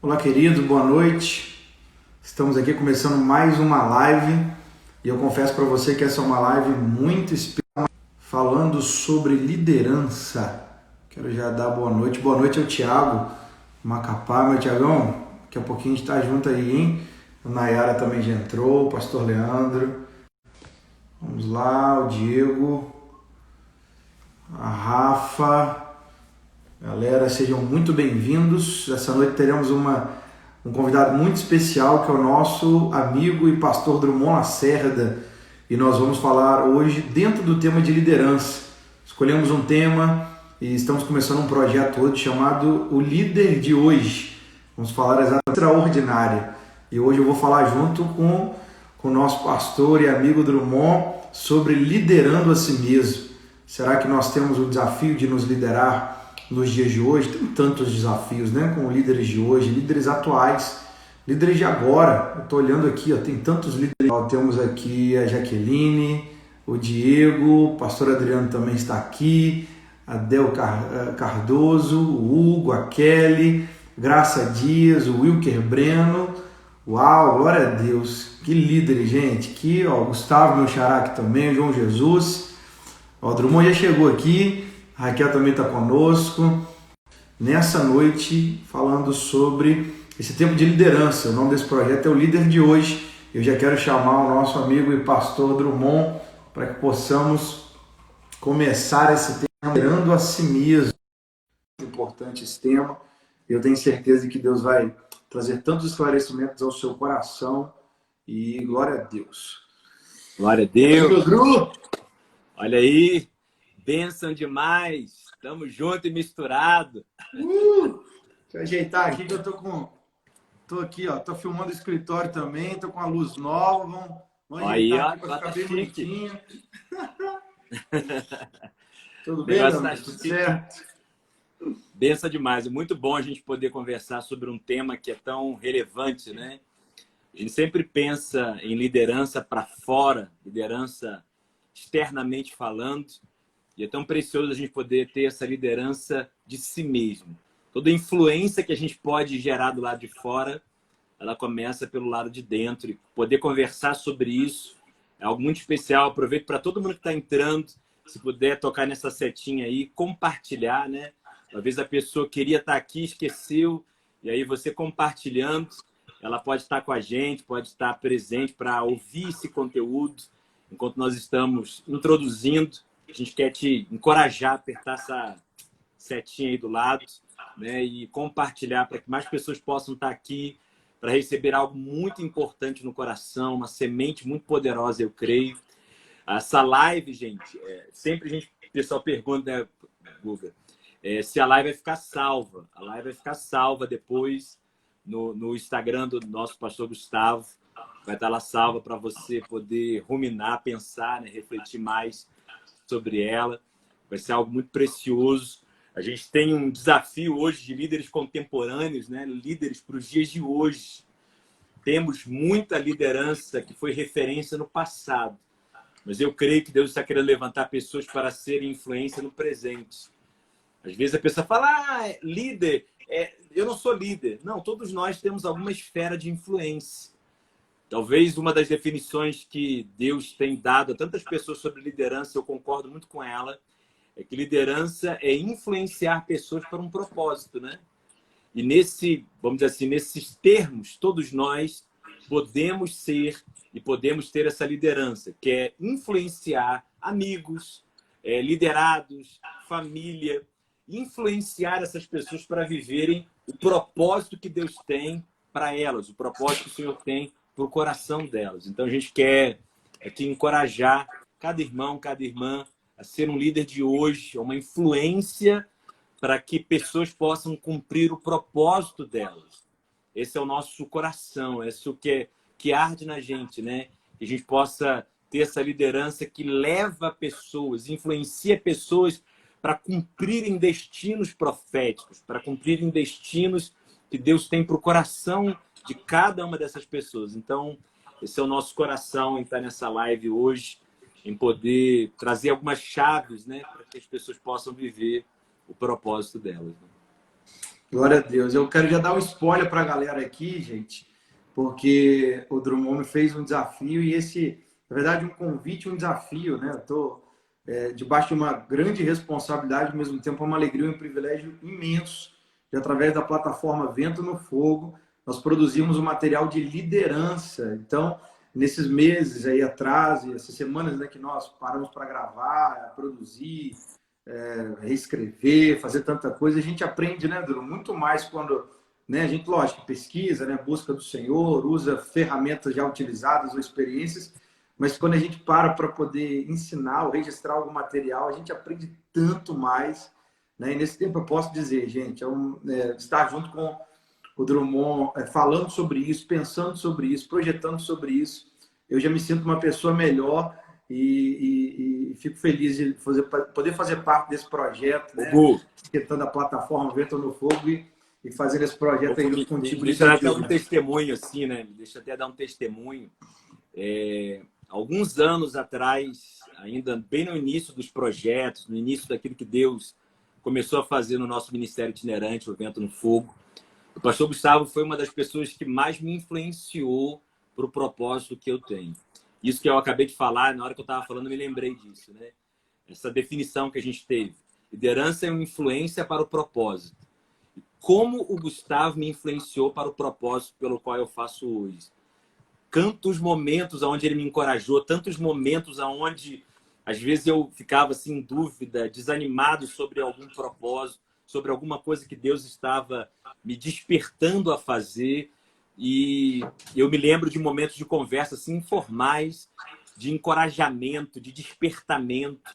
Olá, querido, boa noite. Estamos aqui começando mais uma live e eu confesso para você que essa é uma live muito especial, falando sobre liderança. Quero já dar boa noite. Boa noite ao Thiago Macapá, meu Thiagão. Daqui a pouquinho a gente está junto aí, hein? A Nayara também já entrou, o pastor Leandro. Vamos lá, o Diego, a Rafa. Galera, sejam muito bem-vindos. Essa noite teremos um convidado muito especial, que é o nosso amigo e pastor Drummond Lacerda. E nós vamos falar hoje dentro do tema de liderança. Escolhemos um tema e estamos começando um projeto hoje chamado O Líder de Hoje. Vamos falar exatamente extraordinária. E hoje eu vou falar junto com o nosso pastor e amigo Drummond sobre liderando a si mesmo. Será que nós temos o desafio de nos liderar nos dias de hoje? Tem tantos desafios, né? Com líderes de hoje, líderes atuais, líderes de agora. Eu estou olhando aqui, ó, tem tantos líderes. Ó, temos aqui a Jaqueline, o Diego, o pastor Adriano também está aqui, a Del Cardoso, o Hugo, a Kelly, Graça Dias, o Wilker Breno. Uau, glória a Deus. Que líderes, gente. Aqui, ó, Gustavo, meu xará aqui também, o João Jesus. Ó, o Drummond já chegou aqui. A Raquel também está conosco nessa noite falando sobre esse tempo de liderança. O nome desse projeto é o Líder de Hoje. Eu já quero chamar o nosso amigo e pastor Drummond para que possamos começar esse tema liderando a si mesmo. É importante esse tema. Eu tenho certeza que Deus vai trazer tantos esclarecimentos ao seu coração e glória a Deus. Glória a Deus. Olha aí. Bênção demais, estamos junto e misturado. Deixa eu ajeitar aqui que eu tô aqui, ó, tô filmando o escritório também, tô com a luz nova, vamos ajeitar aqui para ficar bem bonitinho. Tudo bem, meu amigo? Tudo certo? Bênção demais, é muito bom a gente poder conversar sobre um tema que é tão relevante, né? A gente sempre pensa em liderança para fora, liderança externamente falando. E é tão precioso a gente poder ter essa liderança de si mesmo. Toda influência que a gente pode gerar do lado de fora, ela começa pelo lado de dentro. E poder conversar sobre isso é algo muito especial. Aproveito para todo mundo que está entrando, se puder tocar nessa setinha aí, compartilhar, né? Talvez a pessoa queria estar aqui, esqueceu, e aí você compartilhando, ela pode estar com a gente, pode estar presente para ouvir esse conteúdo enquanto nós estamos introduzindo. A gente quer te encorajar a apertar essa setinha aí do lado, né, e compartilhar para que mais pessoas possam estar aqui para receber algo muito importante no coração, uma semente muito poderosa, eu creio. Essa live, gente, sempre o pessoal pergunta, né, Guga, se a live vai ficar salva. A live vai ficar salva depois no Instagram do nosso pastor Gustavo. Vai estar lá salva para você poder ruminar, pensar, né, refletir mais sobre ela. Vai ser algo muito precioso. A gente tem um desafio hoje de líderes contemporâneos, né? Líderes para os dias de hoje. Temos muita liderança que foi referência no passado, mas eu creio que Deus está querendo levantar pessoas para serem influência no presente. Às vezes a pessoa fala, líder, eu não sou líder. Não, todos nós temos alguma esfera de influência. Talvez uma das definições que Deus tem dado a tantas pessoas sobre liderança, eu concordo muito com ela, é que liderança é influenciar pessoas para um propósito, né? E vamos dizer assim, nesses termos, todos nós podemos ser e podemos ter essa liderança, que é influenciar amigos, liderados, família, influenciar essas pessoas para viverem o propósito que Deus tem para elas, o propósito que o Senhor tem para o coração delas. Então a gente quer aqui encorajar cada irmão, cada irmã a ser um líder de hoje, uma influência para que pessoas possam cumprir o propósito delas. Esse é o nosso coração, é isso que arde na gente, né? Que a gente possa ter essa liderança que leva pessoas, influencia pessoas para cumprirem destinos proféticos, para cumprirem destinos que Deus tem para o coração de cada uma dessas pessoas. Então, esse é o nosso coração em estar nessa live hoje, em poder trazer algumas chaves, né, para que as pessoas possam viver o propósito delas. Glória a Deus. Eu quero já dar um spoiler para a galera aqui, gente, porque o Drummond me fez um desafio e esse, na verdade, um convite, um desafio, né? Eu estou debaixo de uma grande responsabilidade, ao mesmo tempo uma alegria e um privilégio imenso de, através da plataforma Vento no Fogo, nós produzimos um material de liderança. Então, nesses meses aí atrás, e essas semanas, né, que nós paramos para gravar, produzir, reescrever, fazer tanta coisa, a gente aprende, né, Duro? Muito mais quando, né, a gente, lógico, pesquisa, né, busca do Senhor, usa ferramentas já utilizadas ou experiências, mas quando a gente para poder ensinar ou registrar algum material, a gente aprende tanto mais, né? E nesse tempo eu posso dizer, gente, estar junto com o Drummond, falando sobre isso, pensando sobre isso, projetando sobre isso, eu já me sinto uma pessoa melhor e fico feliz de poder fazer parte desse projeto, né? Gu, Esquentando a plataforma Vento no Fogo e fazer esse projeto aí junto contigo. deixa eu dar até um testemunho, assim, né? Deixa eu até dar um testemunho. Alguns anos atrás, ainda bem no início dos projetos, no início daquilo que Deus começou a fazer no nosso ministério itinerante, o Vento no Fogo, o pastor Gustavo foi uma das pessoas que mais me influenciou para o propósito que eu tenho. Isso que eu acabei de falar, na hora que eu estava falando, eu me lembrei disso, né? Essa definição que a gente teve. Liderança é uma influência para o propósito. Como o Gustavo me influenciou para o propósito pelo qual eu faço hoje. Tantos momentos onde ele me encorajou, tantos momentos onde às vezes eu ficava assim em dúvida, desanimado sobre algum propósito, sobre alguma coisa que Deus estava me despertando a fazer. E eu me lembro de momentos de conversa assim informais, de encorajamento, de despertamento.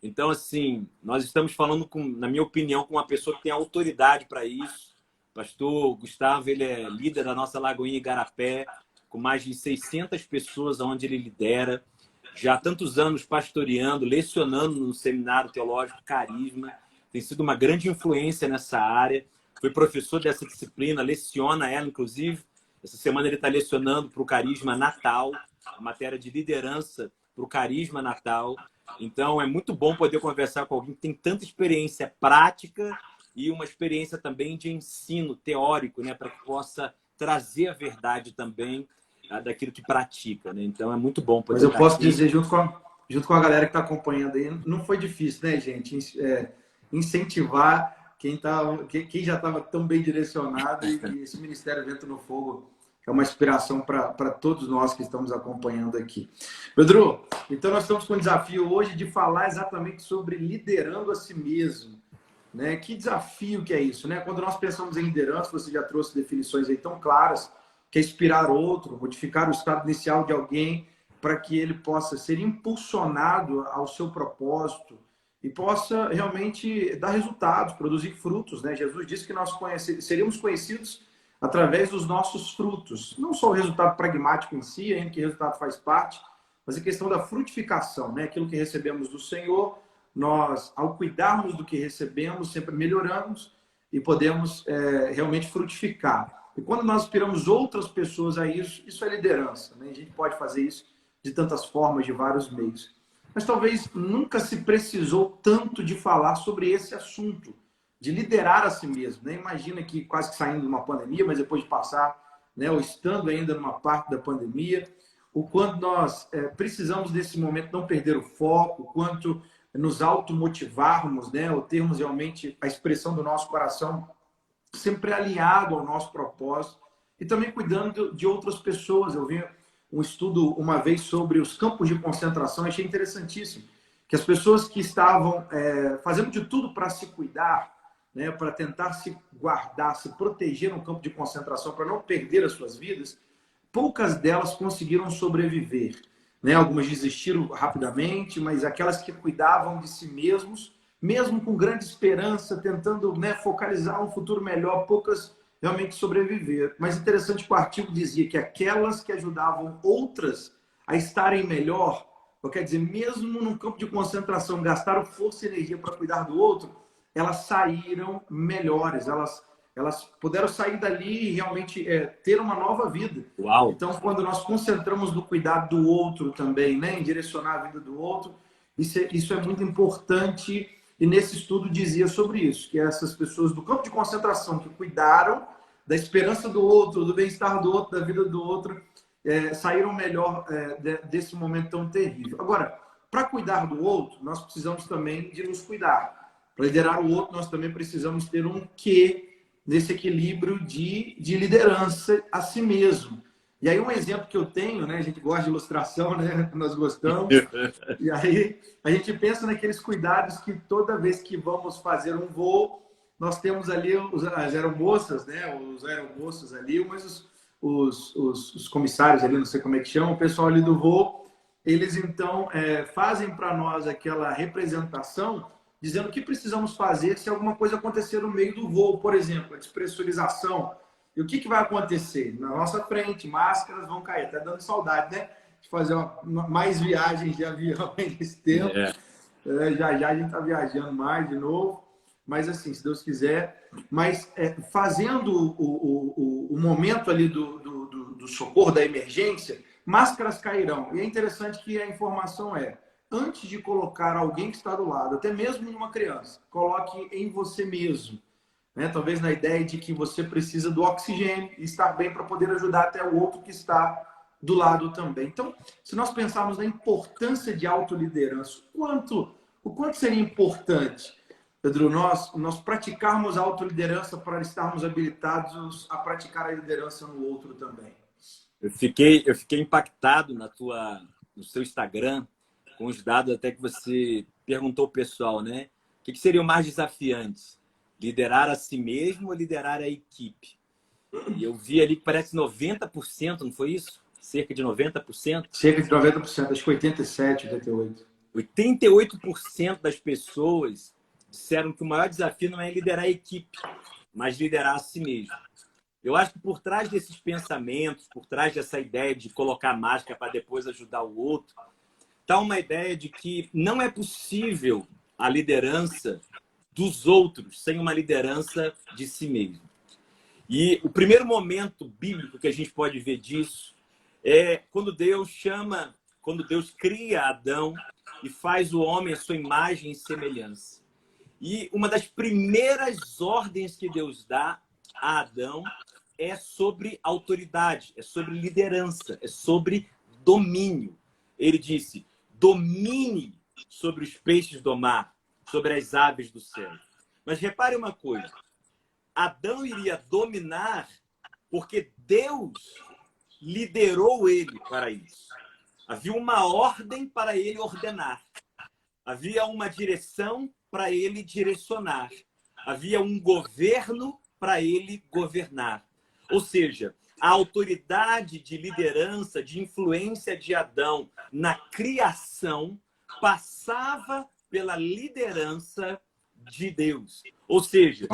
Então, assim, nós estamos falando, na minha opinião, com uma pessoa que tem autoridade para isso. O pastor Gustavo, ele é líder da nossa Lagoinha Igarapé, com mais de 600 pessoas onde ele lidera. Já há tantos anos pastoreando, lecionando no Seminário Teológico Carisma. Tem sido uma grande influência nessa área. Foi professor dessa disciplina, leciona ela, inclusive. Essa semana ele está lecionando para o Carisma Natal, a matéria de liderança para o Carisma Natal. Então, é muito bom poder conversar com alguém que tem tanta experiência prática e uma experiência também de ensino teórico, né, para que possa trazer a verdade também daquilo que pratica, né? Então, é muito bom poder Mas eu estar posso aqui. dizer, junto com a galera que está acompanhando aí, não foi difícil, né, gente? Incentivar quem já estava tão bem direcionado e esse Ministério Vento no Fogo é uma inspiração para todos nós que estamos acompanhando aqui. Pedro, então nós estamos com o desafio hoje de falar exatamente sobre liderando a si mesmo, né? Que desafio que é isso, né? Quando nós pensamos em liderança, você já trouxe definições aí tão claras, que é inspirar outro, modificar o estado inicial de alguém para que ele possa ser impulsionado ao seu propósito e possa realmente dar resultados, produzir frutos, né? Jesus disse que nós seríamos conhecidos através dos nossos frutos. Não só o resultado pragmático em si, ainda que o resultado faz parte, mas a questão da frutificação, né? Aquilo que recebemos do Senhor, nós, ao cuidarmos do que recebemos, sempre melhoramos e podemos realmente frutificar. E quando nós inspiramos outras pessoas a isso, isso é liderança, né? A gente pode fazer isso de tantas formas, de vários meios. Mas talvez nunca se precisou tanto de falar sobre esse assunto, de liderar a si mesmo, né? Imagina que quase que saindo de uma pandemia, mas depois de passar, né, ou estando ainda numa parte da pandemia, o quanto nós precisamos desse momento não perder o foco, o quanto nos automotivarmos, né, ou termos realmente a expressão do nosso coração sempre alinhado ao nosso propósito e também cuidando de outras pessoas. Eu vi um estudo uma vez sobre os campos de concentração, achei interessantíssimo, que as pessoas que estavam fazendo de tudo para se cuidar, né, para tentar se guardar, se proteger no campo de concentração, para não perder as suas vidas, poucas delas conseguiram sobreviver, né? Algumas desistiram rapidamente, mas aquelas que cuidavam de si mesmos, mesmo com grande esperança, tentando, né, focalizar um futuro melhor, poucas realmente sobreviveram. Mas interessante que o artigo dizia que aquelas que ajudavam outras a estarem melhor, quer dizer, mesmo num campo de concentração, gastaram força e energia para cuidar do outro, elas saíram melhores, elas puderam sair dali e realmente ter uma nova vida. Uau. Então, quando nós concentramos no cuidado do outro também, né, em direcionar a vida do outro, isso é muito importante e nesse estudo dizia sobre isso, que essas pessoas do campo de concentração que cuidaram da esperança do outro, do bem-estar do outro, da vida do outro, saíram melhor desse momento tão terrível. Agora, para cuidar do outro, nós precisamos também de nos cuidar. Para liderar o outro, nós também precisamos ter um quê nesse equilíbrio de liderança a si mesmo. E aí um exemplo que eu tenho, né? A gente gosta de ilustração, né? Nós gostamos. E aí a gente pensa naqueles cuidados que toda vez que vamos fazer um voo, nós temos ali as aeromoças, né? Os aeromoços ali, mas os comissários ali, não sei como é que chama, o pessoal ali do voo, eles então fazem para nós aquela representação dizendo o que precisamos fazer se alguma coisa acontecer no meio do voo, por exemplo, a despressurização. E o que vai acontecer? Na nossa frente, máscaras vão cair. Até dando saudade, né? De fazer mais viagens de avião nesse tempo. Já já a gente está viajando mais de novo. Mas assim, se Deus quiser. Mas fazendo o momento ali do socorro, da emergência, máscaras cairão. E é interessante que a informação antes de colocar alguém que está do lado, até mesmo numa criança, coloque em você mesmo. Né? Talvez na ideia de que você precisa do oxigênio e estar bem para poder ajudar até o outro que está do lado também. Então, se nós pensarmos na importância de autoliderança, o quanto seria importante, Pedro, nós praticarmos a autoliderança para estarmos habilitados a praticar a liderança no outro também. Eu fiquei impactado no seu Instagram com os dados até que você perguntou ao pessoal, né? O que seria o mais desafiante? Liderar a si mesmo ou liderar a equipe? E eu vi ali que parece 90%, não foi isso? Cerca de 90%? Cerca de 90%, acho que 87%, 88%. 88% das pessoas disseram que o maior desafio não é liderar a equipe, mas liderar a si mesmo. Eu acho que por trás desses pensamentos, por trás dessa ideia de colocar máscara para depois ajudar o outro, está uma ideia de que não é possível a liderança dos outros sem uma liderança de si mesmo. E o primeiro momento bíblico que a gente pode ver disso é quando Deus cria Adão e faz o homem à sua imagem e semelhança. E uma das primeiras ordens que Deus dá a Adão é sobre autoridade, é sobre liderança, é sobre domínio. Ele disse: domine sobre os peixes do mar, sobre as aves do céu. Mas repare uma coisa, Adão iria dominar porque Deus liderou ele para isso. Havia uma ordem para ele ordenar. Havia uma direção para ele direcionar. Havia um governo para ele governar. Ou seja, a autoridade de liderança, de influência de Adão na criação passava pela liderança de Deus. Ou seja,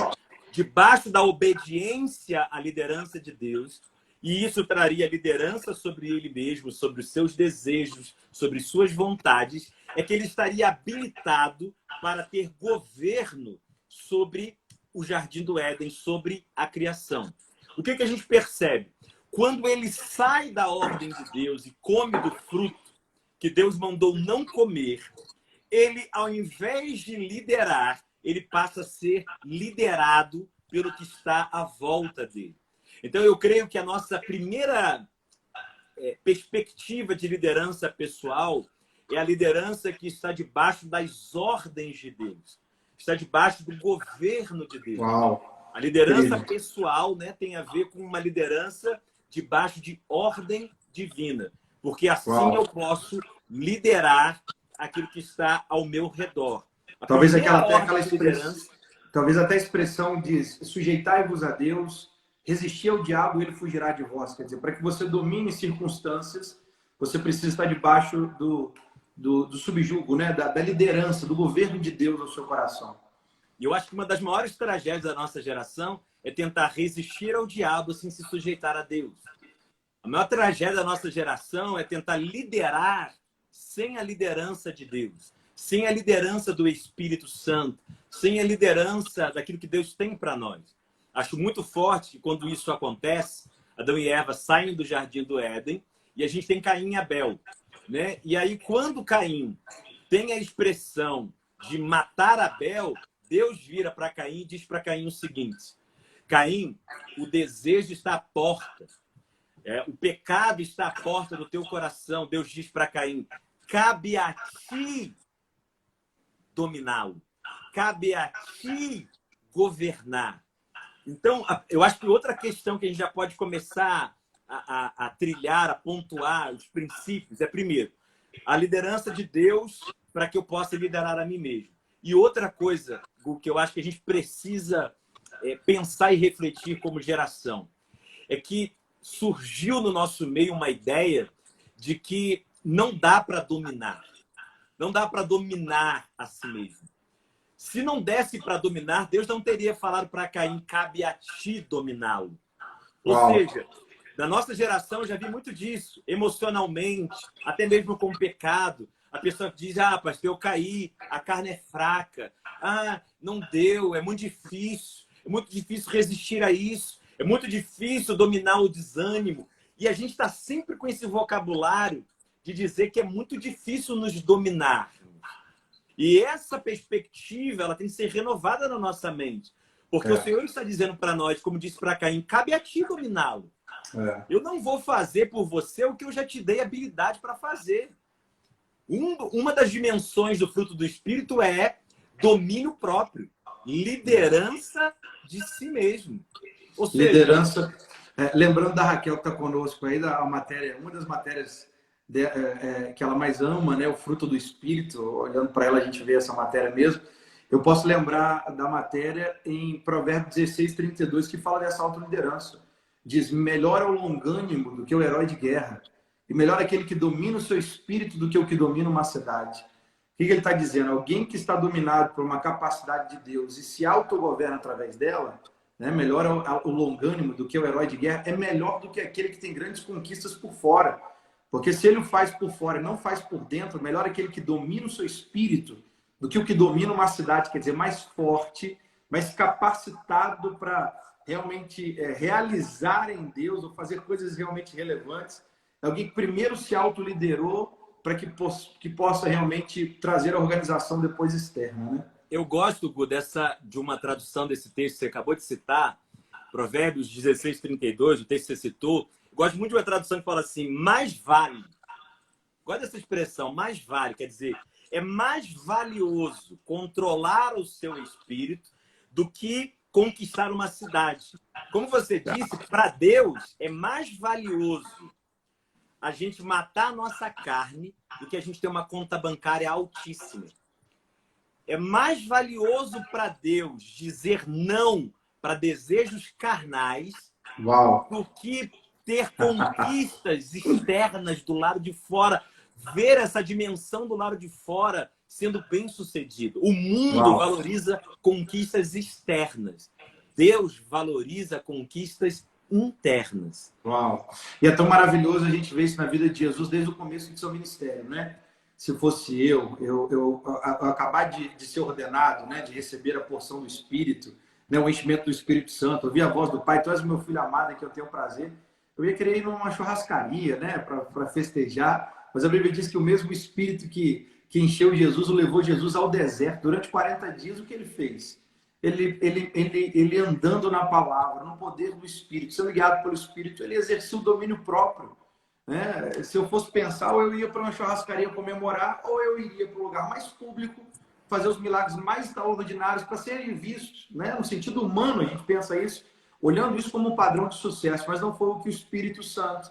debaixo da obediência à liderança de Deus, e isso traria liderança sobre ele mesmo, sobre os seus desejos, sobre suas vontades, é que ele estaria habilitado para ter governo sobre o Jardim do Éden, sobre a criação. O que a gente percebe? Quando ele sai da ordem de Deus e come do fruto que Deus mandou não comer, ele, ao invés de liderar, ele passa a ser liderado pelo que está à volta dele. Então, eu creio que a nossa primeira perspectiva de liderança pessoal é a liderança que está debaixo das ordens de Deus, está debaixo do governo de Deus. Uau. A liderança pessoal, né, tem a ver com uma liderança debaixo de ordem divina, porque assim eu posso liderar aquilo que está ao meu redor. Talvez aquela expressão, talvez até a expressão diz: sujeitai-vos a Deus, resistir ao diabo e ele fugirá de vós. Quer dizer, para que você domine circunstâncias, você precisa estar debaixo do subjugo, né? da liderança, do governo de Deus no seu coração. E eu acho que uma das maiores tragédias da nossa geração é tentar resistir ao diabo sem se sujeitar a Deus. A maior tragédia da nossa geração é tentar liderar sem a liderança de Deus, sem a liderança do Espírito Santo, sem a liderança daquilo que Deus tem para nós. Acho muito forte que quando isso acontece, Adão e Eva saem do Jardim do Éden e a gente tem Caim e Abel, né? E aí, quando Caim tem a expressão de matar Abel, Deus vira para Caim e diz para Caim o seguinte: Caim, o desejo está à porta. O pecado está à porta do teu coração. Deus diz para Caim: cabe a ti dominá-lo. Cabe a ti governar. Então, eu acho que outra questão que a gente já pode começar a trilhar, a pontuar os princípios é, primeiro, a liderança de Deus para que eu possa liderar a mim mesmo. E outra coisa, Gu, que eu acho que a gente precisa pensar e refletir como geração, é que surgiu no nosso meio uma ideia de que não dá para dominar. Não dá para dominar a si mesmo. Se não desse para dominar, Deus não teria falado para Caim: cabe a ti dominá-lo. Ou seja, na nossa geração eu já vi muito disso, emocionalmente, até mesmo com o pecado. A pessoa diz: ah, pastor, eu caí, a carne é fraca, ah, não deu, é muito difícil resistir a isso, é muito difícil dominar o desânimo. E a gente está sempre com esse vocabulário de dizer que é muito difícil nos dominar. E essa perspectiva, ela tem que ser renovada na nossa mente. Porque o Senhor está dizendo para nós, como disse para Caim: cabe a ti dominá-lo. Eu não vou fazer por você o que eu já te dei habilidade para fazer. Uma das dimensões do fruto do Espírito é domínio próprio, liderança de si mesmo. Ou seja, liderança. Lembrando da Raquel que está conosco aí, uma das matérias que ela mais ama, né, o fruto do Espírito. Olhando para ela, a gente vê essa matéria mesmo. Eu posso lembrar da matéria em Provérbios 16:32, que fala dessa autoliderança. Diz: melhor é o longânimo do que o herói de guerra, e melhor é aquele que domina o seu espírito do que o que domina uma cidade. O que ele está dizendo? Alguém que está dominado por uma capacidade de Deus e se autogoverna através dela, né? Melhor é o longânimo do que o herói de guerra, é melhor do que aquele que tem grandes conquistas por fora. Porque se ele o faz por fora e não faz por dentro, melhor é aquele que domina o seu espírito do que o que domina uma cidade, quer dizer, mais forte, mais capacitado para realmente realizar em Deus ou fazer coisas realmente relevantes. É alguém que primeiro se autoliderou para que possa realmente trazer a organização depois externa, né? Eu gosto, Gu, de uma tradução desse texto que você acabou de citar, Provérbios 16:32, o texto que você citou. Eu gosto muito de uma tradução que fala assim: mais vale. Gosto dessa expressão, mais vale. Quer dizer, é mais valioso controlar o seu espírito do que conquistar uma cidade. Como você disse, para Deus é mais valioso a gente matar a nossa carne do que a gente ter uma conta bancária altíssima. É mais valioso para Deus dizer não para desejos carnais do que ter conquistas externas do lado de fora, ver essa dimensão do lado de fora sendo bem sucedido. O mundo valoriza conquistas externas. Deus valoriza conquistas internas. Uau! E é tão maravilhoso a gente ver isso na vida de Jesus desde o começo do seu ministério, né? Se fosse eu acabar de ser ordenado, né? De receber a porção do Espírito, né? O enchimento do Espírito Santo, ouvir a voz do Pai: tu és o meu filho amado, que eu tenho prazer. Eu ia querer ir numa churrascaria, né? Para festejar. Mas a Bíblia diz que o mesmo Espírito que encheu Jesus, o levou Jesus ao deserto. Durante 40 dias, o que ele fez? Ele andando na palavra, no poder do Espírito, sendo guiado pelo Espírito, ele exercia o domínio próprio. Né? Se eu fosse pensar, ou eu ia para uma churrascaria comemorar, ou eu iria para um lugar mais público, fazer os milagres mais extraordinários para serem vistos. Né? No sentido humano, a gente pensa isso, olhando isso como um padrão de sucesso, mas não foi o que o Espírito Santo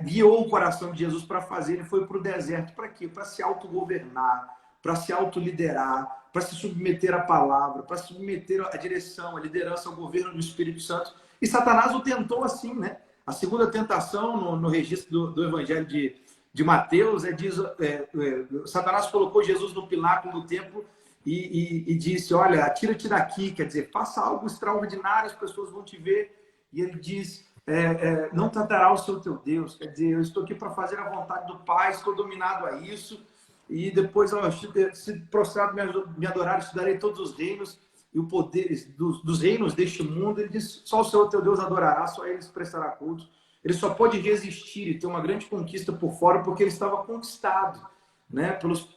guiou o coração de Jesus para fazer. Ele foi para o deserto. Para quê? Para se autogovernar, para se autoliderar, para se submeter à palavra, para se submeter à direção, à liderança, ao governo do Espírito Santo. E Satanás o tentou assim, né? A segunda tentação no registro do Evangelho de Mateus Satanás colocou Jesus no pináculo do templo e disse: olha, atira-te daqui, quer dizer, faça algo extraordinário, as pessoas vão te ver. E ele diz: não tentará o seu teu Deus, quer dizer, eu estou aqui para fazer a vontade do Pai, estou dominado a isso. E depois, se prostrado me adorar, estudarei todos os reinos e o poder dos reinos deste mundo. Ele diz: só o Senhor teu Deus adorará, só ele se prestará culto. Ele só pode resistir e ter uma grande conquista por fora porque ele estava conquistado. né?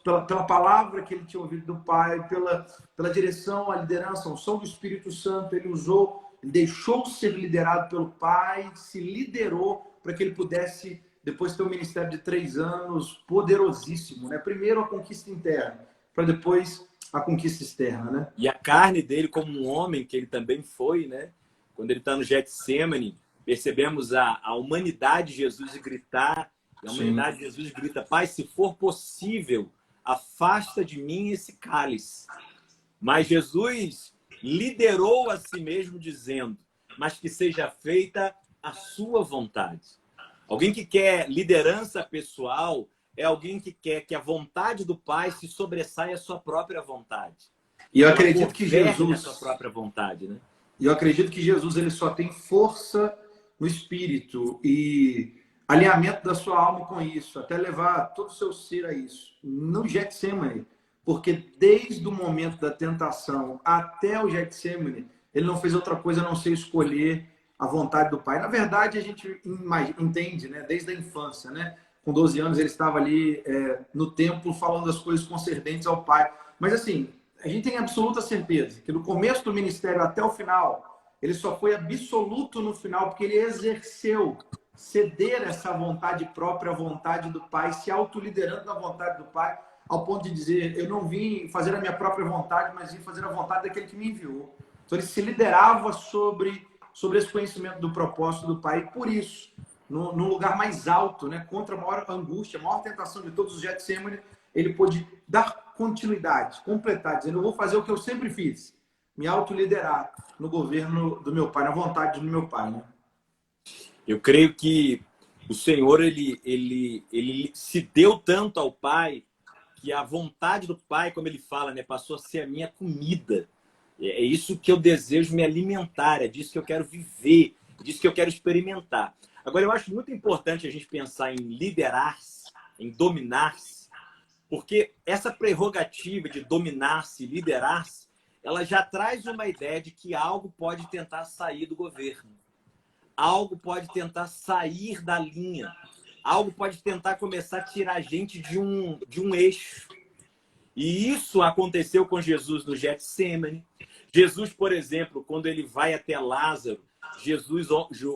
Pela palavra que ele tinha ouvido do Pai, pela direção, a liderança, a unção do Espírito Santo, ele usou, ele deixou ser liderado pelo Pai, se liderou para que ele pudesse depois ter um ministério de 3 anos poderosíssimo, né? Primeiro a conquista interna, para depois a conquista externa, né? E a carne dele, como um homem que ele também foi, né? Quando ele está no Getsemane, percebemos a humanidade de Jesus gritar, e a humanidade de Jesus grita: Pai, se for possível, afasta de mim esse cálice. Mas Jesus liderou a si mesmo dizendo: mas que seja feita a sua vontade. Alguém que quer liderança pessoal é alguém que quer que a vontade do Pai se sobressaia à sua própria vontade. E eu acredito que Jesus, a sua própria vontade, né? E eu acredito que Jesus ele só tem força no espírito e alinhamento da sua alma com isso, até levar todo o seu ser a isso. No Getsemane, porque desde o momento da tentação até o Getsemane, ele não fez outra coisa a não ser escolher a vontade do Pai. Na verdade, a gente entende, né, desde a infância, né? Com 12 anos ele estava ali no templo falando as coisas concernentes ao Pai. Mas assim, a gente tem absoluta certeza que no começo do ministério até o final, ele só foi absoluto no final porque ele exerceu ceder essa vontade própria à vontade do Pai, se autoliderando na vontade do Pai, ao ponto de dizer: eu não vim fazer a minha própria vontade, mas vim fazer a vontade daquele que me enviou. Então ele se liderava sobre esse conhecimento do propósito do Pai, e por isso, no lugar mais alto, né, contra a maior angústia, a maior tentação de todos os Getsemane, ele pôde dar continuidade, completar, dizendo: eu vou fazer o que eu sempre fiz, me autoliderar no governo do meu Pai, na vontade do meu Pai, né? Eu creio que o Senhor, ele se deu tanto ao Pai, que a vontade do Pai, como ele fala, né, passou a ser a minha comida. É isso que eu desejo me alimentar, é disso que eu quero viver, é disso que eu quero experimentar. Agora, eu acho muito importante a gente pensar em liderar-se, em dominar-se, porque essa prerrogativa de dominar-se, liderar-se, ela já traz uma ideia de que algo pode tentar sair do governo. Algo pode tentar sair da linha. Algo pode tentar começar a tirar a gente de um eixo. E isso aconteceu com Jesus no Getsemane. Jesus, por exemplo, quando ele vai até Lázaro,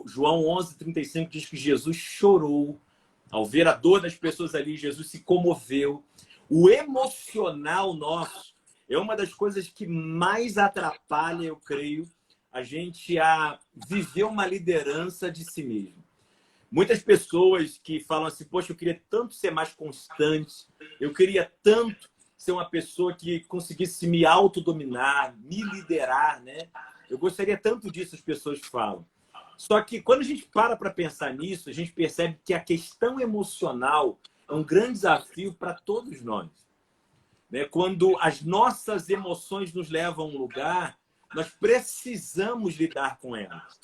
João 11:35 diz que Jesus chorou. Ao ver a dor das pessoas ali, Jesus se comoveu. O emocional nosso é uma das coisas que mais atrapalha, eu creio, a gente a viver uma liderança de si mesmo. Muitas pessoas que falam assim: poxa, eu queria tanto ser mais constante, eu queria tanto ser uma pessoa que conseguisse me autodominar, me liderar, né? Eu gostaria tanto disso, as pessoas falam. Só que quando a gente para pensar nisso, a gente percebe que a questão emocional é um grande desafio para todos nós, né? Quando as nossas emoções nos levam a um lugar, nós precisamos lidar com elas.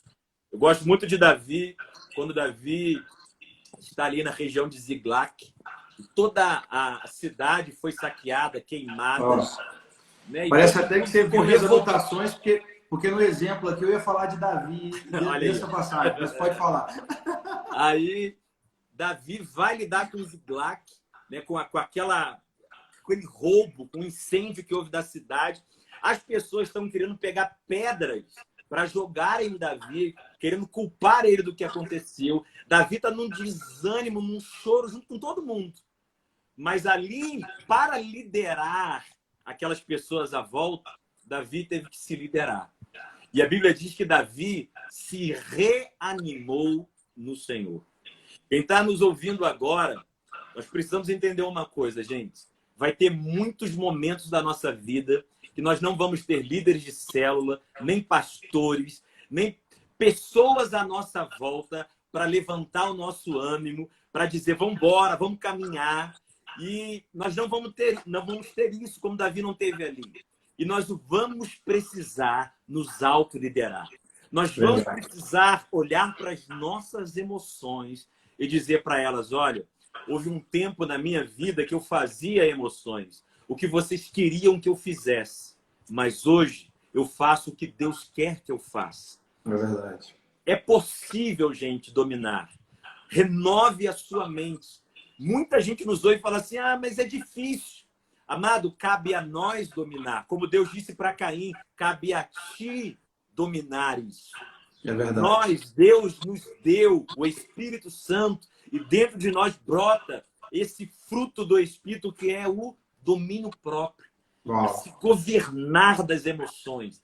Eu gosto muito de Davi, quando Davi está ali na região de Ziglac, toda a cidade foi saqueada, queimada. Né? Parece até que você viu as anotações, porque no exemplo aqui eu ia falar de Davi dessa passagem, mas pode falar. Aí Davi vai lidar com Ziglac, né? com aquele roubo, com o incêndio que houve da cidade. As pessoas estão querendo pegar pedras para jogarem em Davi, querendo culpar ele do que aconteceu. Davi está num desânimo, num choro, junto com todo mundo. Mas ali, para liderar aquelas pessoas à volta, Davi teve que se liderar. E a Bíblia diz que Davi se reanimou no Senhor. Quem está nos ouvindo agora, nós precisamos entender uma coisa, gente. Vai ter muitos momentos da nossa vida que nós não vamos ter líderes de célula, nem pastores, nem pessoas à nossa volta para levantar o nosso ânimo, para dizer: vamos embora, vamos caminhar. E nós não vamos ter isso, como Davi não teve ali. E nós vamos precisar nos autoliderar. Nós vamos precisar olhar para as nossas emoções e dizer para elas: olha, houve um tempo na minha vida que eu fazia emoções, o que vocês queriam que eu fizesse, mas hoje eu faço o que Deus quer que eu faça. É verdade. É possível, gente, dominar. Renove a sua mente. Muita gente nos ouve e fala assim, ah, mas é difícil. Amado, cabe a nós dominar. Como Deus disse para Caim, cabe a ti dominar isso. É verdade. Nós, Deus nos deu o Espírito Santo e dentro de nós brota esse fruto do Espírito que é o domínio próprio. Esse governar das emoções.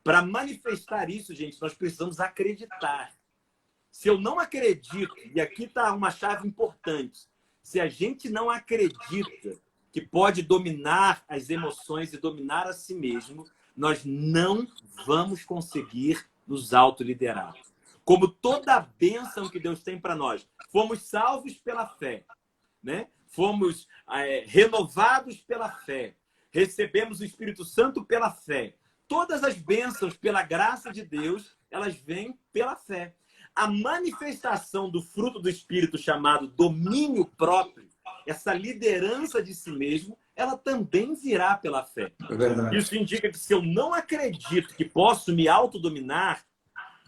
Para manifestar isso, gente, nós precisamos acreditar. Se eu não acredito, e aqui está uma chave importante, se a gente não acredita que pode dominar as emoções e dominar a si mesmo, nós não vamos conseguir nos autoliderar. Como toda a bênção que Deus tem para nós. Fomos salvos pela fé, né? Fomos renovados pela fé. Recebemos o Espírito Santo pela fé. Todas as bênçãos, pela graça de Deus, elas vêm pela fé. A manifestação do fruto do Espírito chamado domínio próprio, essa liderança de si mesmo, ela também virá pela fé. É verdade. Isso indica que se eu não acredito que posso me autodominar,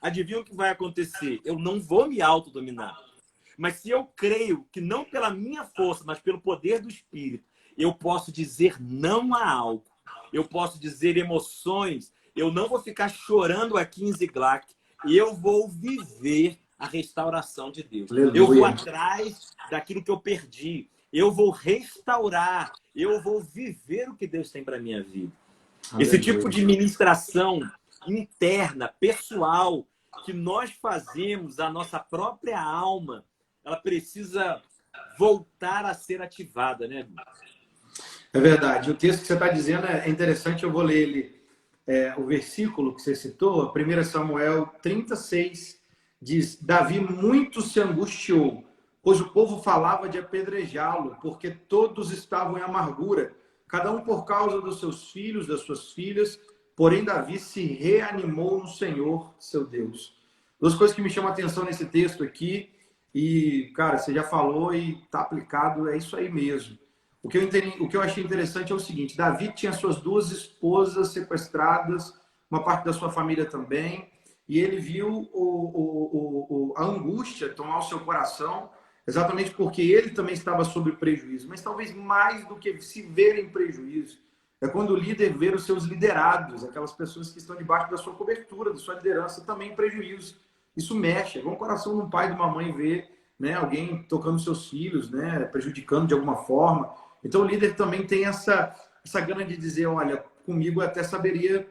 adivinha o que vai acontecer? Eu não vou me autodominar. Mas se eu creio que não pela minha força, mas pelo poder do Espírito, eu posso dizer não a algo, eu posso dizer emoções, eu não vou ficar chorando aqui em Ziklag, eu vou viver a restauração de Deus. Aleluia. Eu vou atrás daquilo que eu perdi. Eu vou restaurar. Eu vou viver o que Deus tem para a minha vida. Aleluia. Esse tipo de ministração interna, pessoal, que nós fazemos à nossa própria alma, ela precisa voltar a ser ativada, né? É verdade. O texto que você está dizendo é interessante, eu vou ler ele. O versículo que você citou, 1 Samuel 36, diz: Davi muito se angustiou, pois o povo falava de apedrejá-lo, porque todos estavam em amargura, cada um por causa dos seus filhos, das suas filhas, porém Davi se reanimou no Senhor, seu Deus. Duas coisas que me chamam a atenção nesse texto aqui, e, cara, você já falou e está aplicado, é isso aí mesmo. O que eu achei interessante é o seguinte: Davi tinha suas duas esposas sequestradas, uma parte da sua família também, e ele viu a angústia tomar o seu coração, exatamente porque ele também estava sob prejuízo. Mas talvez mais do que se ver em prejuízo, é quando o líder vê os seus liderados, aquelas pessoas que estão debaixo da sua cobertura, da sua liderança, também em prejuízo. Isso mexe, é igual o coração de um pai e de uma mãe ver, né, alguém tocando seus filhos, né, prejudicando de alguma forma. Então o líder também tem essa gana de dizer, olha, comigo eu até saberia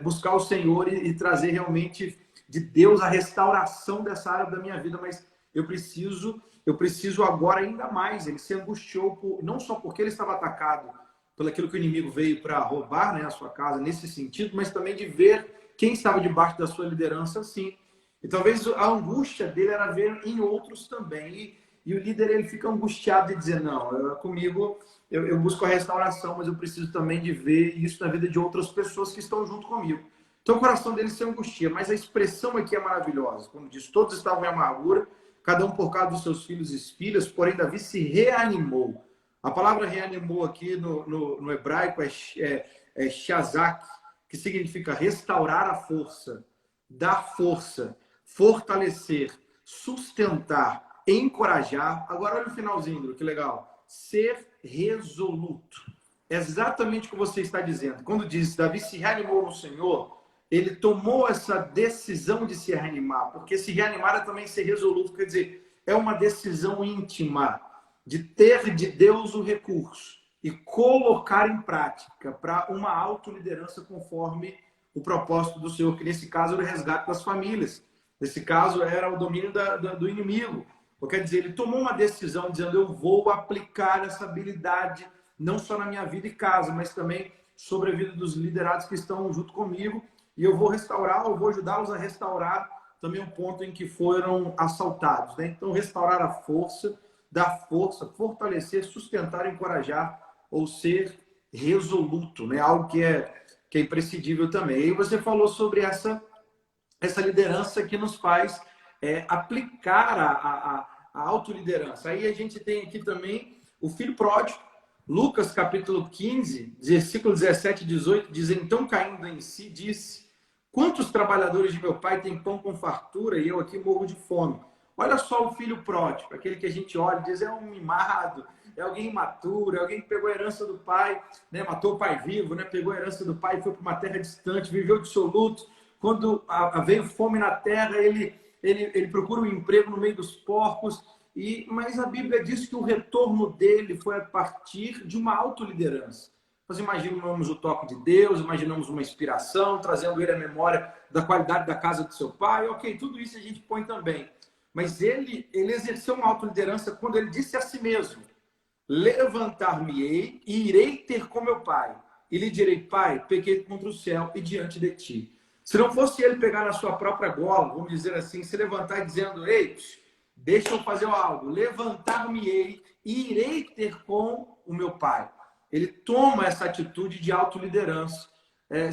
buscar o Senhor e trazer realmente de Deus a restauração dessa área da minha vida, mas eu preciso agora ainda mais. Ele se angustiou, não só porque ele estava atacado pelo aquilo que o inimigo veio para roubar, né, a sua casa, nesse sentido, mas também de ver quem estava debaixo da sua liderança, assim. E talvez a angústia dele era ver em outros também. E o líder, ele fica angustiado de dizer, não, comigo eu busco a restauração, mas eu preciso também de ver isso na vida de outras pessoas que estão junto comigo. Então o coração dele se angustia, mas a expressão aqui é maravilhosa. Como diz, todos estavam em amargura, cada um por causa dos seus filhos e filhas, porém Davi se reanimou. A palavra reanimou aqui no hebraico é shazak, que significa restaurar a força, dar força, fortalecer, sustentar, encorajar. Agora olha o finalzinho, que legal. Ser resoluto. É exatamente o que você está dizendo. Quando diz Davi se reanimou no Senhor, ele tomou essa decisão de se reanimar, porque se reanimar é também ser resoluto, quer dizer, é uma decisão íntima de ter de Deus o recurso e colocar em prática para uma autoliderança conforme o propósito do Senhor, que nesse caso era o resgate das famílias. Nesse caso era o domínio do inimigo. Quer dizer, ele tomou uma decisão dizendo, eu vou aplicar essa habilidade não só na minha vida e casa, mas também sobre a vida dos liderados que estão junto comigo, e eu vou restaurar, eu vou ajudá-los a restaurar também um ponto em que foram assaltados, né? Então, restaurar a força, dar força, fortalecer, sustentar, encorajar, ou ser resoluto, né? Algo que é imprescindível também. E você falou sobre essa liderança que nos faz aplicar a autoliderança. Aí a gente tem aqui também o filho pródigo. Lucas capítulo 15, versículo 17 e 18, diz, então caindo em si, disse, quantos trabalhadores de meu pai têm pão com fartura e eu aqui morro de fome? Olha só o filho pródigo, aquele que a gente olha e diz é um mimado, é alguém imaturo, é alguém que pegou a herança do pai, né? Matou o pai vivo, né? Pegou a herança do pai e foi para uma terra distante, viveu dissoluto. Quando veio fome na terra, ele procura um emprego no meio dos porcos. Mas a Bíblia diz que o retorno dele foi a partir de uma autoliderança. Nós imaginamos o toque de Deus, imaginamos uma inspiração, trazendo ele à memória da qualidade da casa do seu pai. Ok, tudo isso a gente põe também. Mas ele exerceu uma autoliderança quando ele disse a si mesmo: levantar-me-ei e irei ter com meu pai. E lhe direi: pai, pequei contra o céu e diante de ti. Se não fosse ele pegar na sua própria gola, vamos dizer assim, se levantar e dizendo: ei, deixa eu fazer algo, levantar-me-ei e irei ter com o meu pai. Ele toma essa atitude de autoliderança,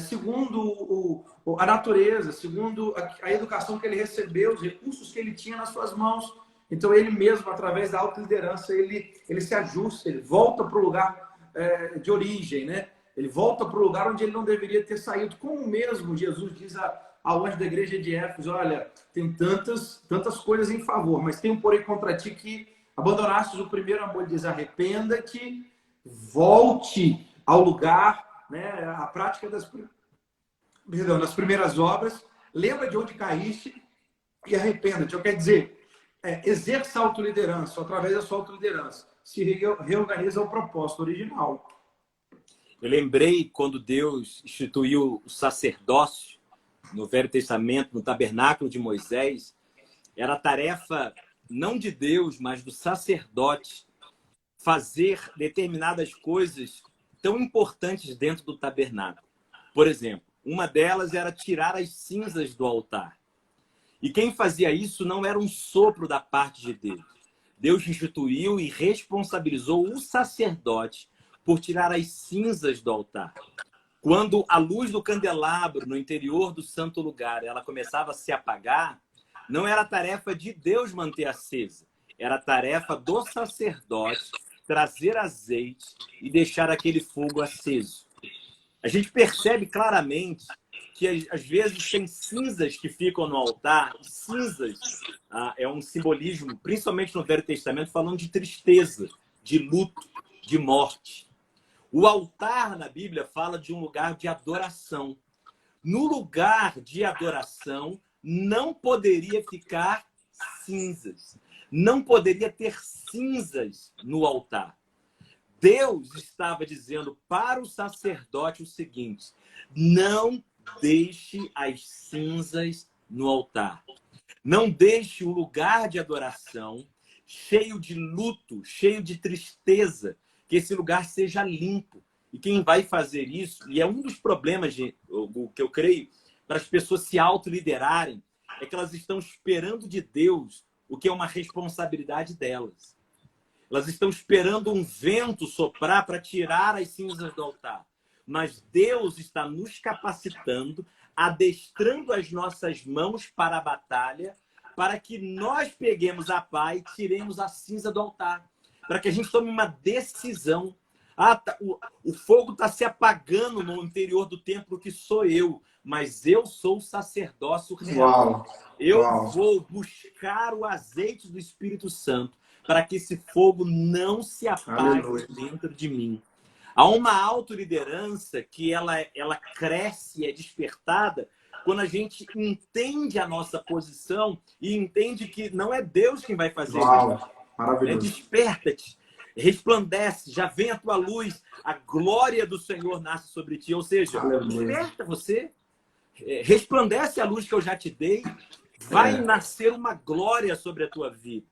segundo a natureza, segundo a educação que ele recebeu, os recursos que ele tinha nas suas mãos. Então, ele mesmo, através da autoliderança, ele se ajusta, ele volta para o lugar de origem, né? Ele volta para o lugar onde ele não deveria ter saído. Como mesmo Jesus diz ao anjo da igreja de Éfeso: olha, tem tantas coisas em favor, mas tem um porém contra ti, que abandonastes o primeiro amor. Ele diz: arrependa-te, volte ao lugar, né? A prática das primeiras obras, lembra de onde caíste e arrependa-te. Eu quero dizer, exerça a autoliderança, através da sua autoliderança se reorganiza ao propósito original. Eu lembrei quando Deus instituiu o sacerdócio no Velho Testamento, no tabernáculo de Moisés, era tarefa não de Deus, mas do sacerdote fazer determinadas coisas tão importantes dentro do tabernáculo. Por exemplo, uma delas era tirar as cinzas do altar. E quem fazia isso não era um sopro da parte de Deus. Deus instituiu e responsabilizou o sacerdote por tirar as cinzas do altar. Quando a luz do candelabro no interior do santo lugar ela começava a se apagar, não era tarefa de Deus manter acesa, era tarefa do sacerdote trazer azeite e deixar aquele fogo aceso. A gente percebe claramente que às vezes tem cinzas que ficam no altar. Cinzas é um simbolismo, principalmente no Velho Testamento, falando de tristeza, de luto, de morte. O altar na Bíblia fala de um lugar de adoração. No lugar de adoração não poderia ficar cinzas. Não poderia ter cinzas no altar. Deus estava dizendo para o sacerdote o seguinte: não deixe as cinzas no altar. Não deixe o lugar de adoração cheio de luto, cheio de tristeza, que esse lugar seja limpo. E quem vai fazer isso, e é um dos problemas que eu creio para as pessoas se autoliderarem, é que elas estão esperando de Deus o que é uma responsabilidade delas. Elas estão esperando um vento soprar para tirar as cinzas do altar. Mas Deus está nos capacitando, adestrando as nossas mãos para a batalha, para que nós peguemos a pá e tiremos a cinza do altar. Para que a gente tome uma decisão. O fogo está se apagando no interior do templo, que sou eu. Mas eu sou o sacerdócio real. Eu vou buscar o azeite do Espírito Santo para que esse fogo não se apague dentro de mim. Há uma autoliderança que ela cresce e é despertada quando a gente entende a nossa posição e entende que não é Deus quem vai fazer isso. Maravilhoso. Desperta-te, resplandece, já vem a tua luz, a glória do Senhor nasce sobre ti. Ou seja, desperta você, resplandece a luz que eu já te dei, vai nascer uma glória sobre a tua vida.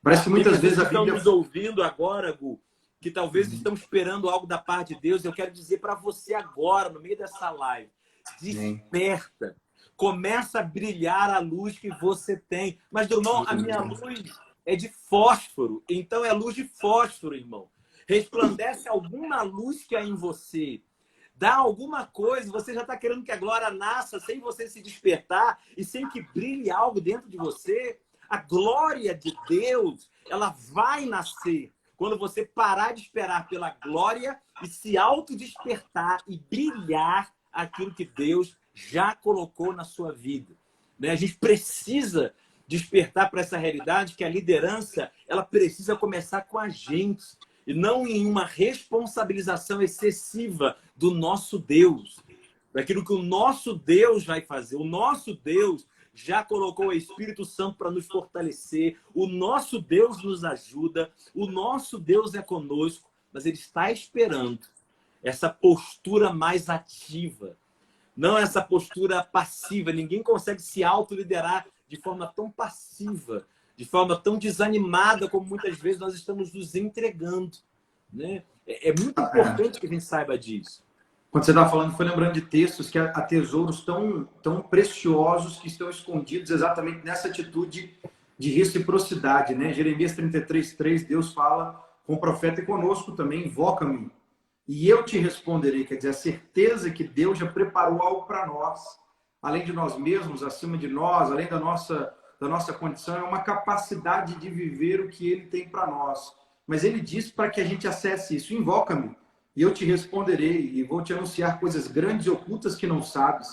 Parece que muitas vezes a Bíblia... estão nos ouvindo agora, Gu, que talvez estão esperando algo da parte de Deus. Eu quero dizer para você agora, no meio dessa live, desperta. Começa a brilhar a luz que você tem. Mas, irmão, a minha luz é de fósforo. Então, é luz de fósforo, irmão. Resplandece alguma luz que há em você. Dá alguma coisa. Você já está querendo que a glória nasça sem você se despertar e sem que brilhe algo dentro de você. A glória de Deus, ela vai nascer quando você parar de esperar pela glória e se autodespertar e brilhar aquilo que Deus já colocou na sua vida. A gente precisa despertar para essa realidade que a liderança ela precisa começar com a gente e não em uma responsabilização excessiva do nosso Deus, daquilo que o nosso Deus vai fazer. O nosso Deus já colocou o Espírito Santo para nos fortalecer, o nosso Deus nos ajuda, o nosso Deus é conosco, mas Ele está esperando essa postura mais ativa, não essa postura passiva. Ninguém consegue se autoliderar de forma tão passiva, de forma tão desanimada como muitas vezes nós estamos nos entregando, né? É muito importante que a gente saiba disso. Quando você estava falando, foi lembrando de textos que há tesouros tão preciosos que estão escondidos exatamente nessa atitude de reciprocidade, né? Jeremias 33:3, Deus fala com o profeta e conosco também, invoca-me e eu te responderei. Quer dizer, a certeza que Deus já preparou algo para nós, além de nós mesmos, acima de nós, além da nossa condição, é uma capacidade de viver o que Ele tem para nós. Mas Ele diz para que a gente acesse isso, invoca-me e eu te responderei e vou te anunciar coisas grandes e ocultas que não sabes.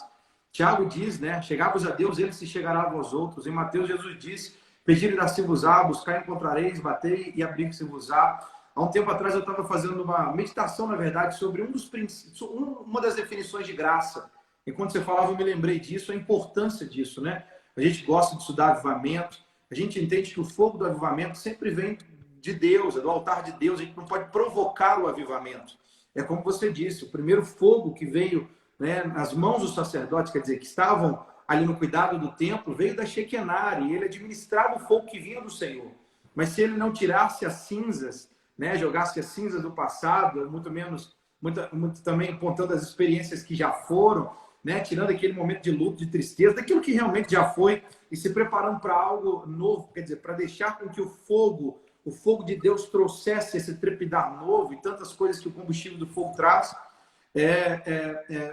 Tiago diz, né? Chegai-vos a Deus, Ele se chegará a vós outros. Em Mateus, Jesus diz, pedir e dar-se-vos-á, buscar e encontrareis, batei e abrir-se-vos-á. Há um tempo atrás eu estava fazendo uma meditação, na verdade, sobre uma das definições de graça. Enquanto você falava, eu me lembrei disso, a importância disso, né? A gente gosta de estudar avivamento, a gente entende que o fogo do avivamento sempre vem de Deus, é do altar de Deus, a gente não pode provocar o avivamento. É como você disse, o primeiro fogo que veio, né, nas mãos dos sacerdotes, quer dizer, que estavam ali no cuidado do templo, veio da Shekinah, e ele administrava o fogo que vinha do Senhor. Mas se ele não tirasse as cinzas, né, jogasse as cinzas do passado, muito também contando as experiências que já foram, né, tirando aquele momento de luto, de tristeza, daquilo que realmente já foi, e se preparando para algo novo, quer dizer, para deixar com que o fogo de Deus trouxesse esse trepidar novo e tantas coisas que o combustível do fogo traz,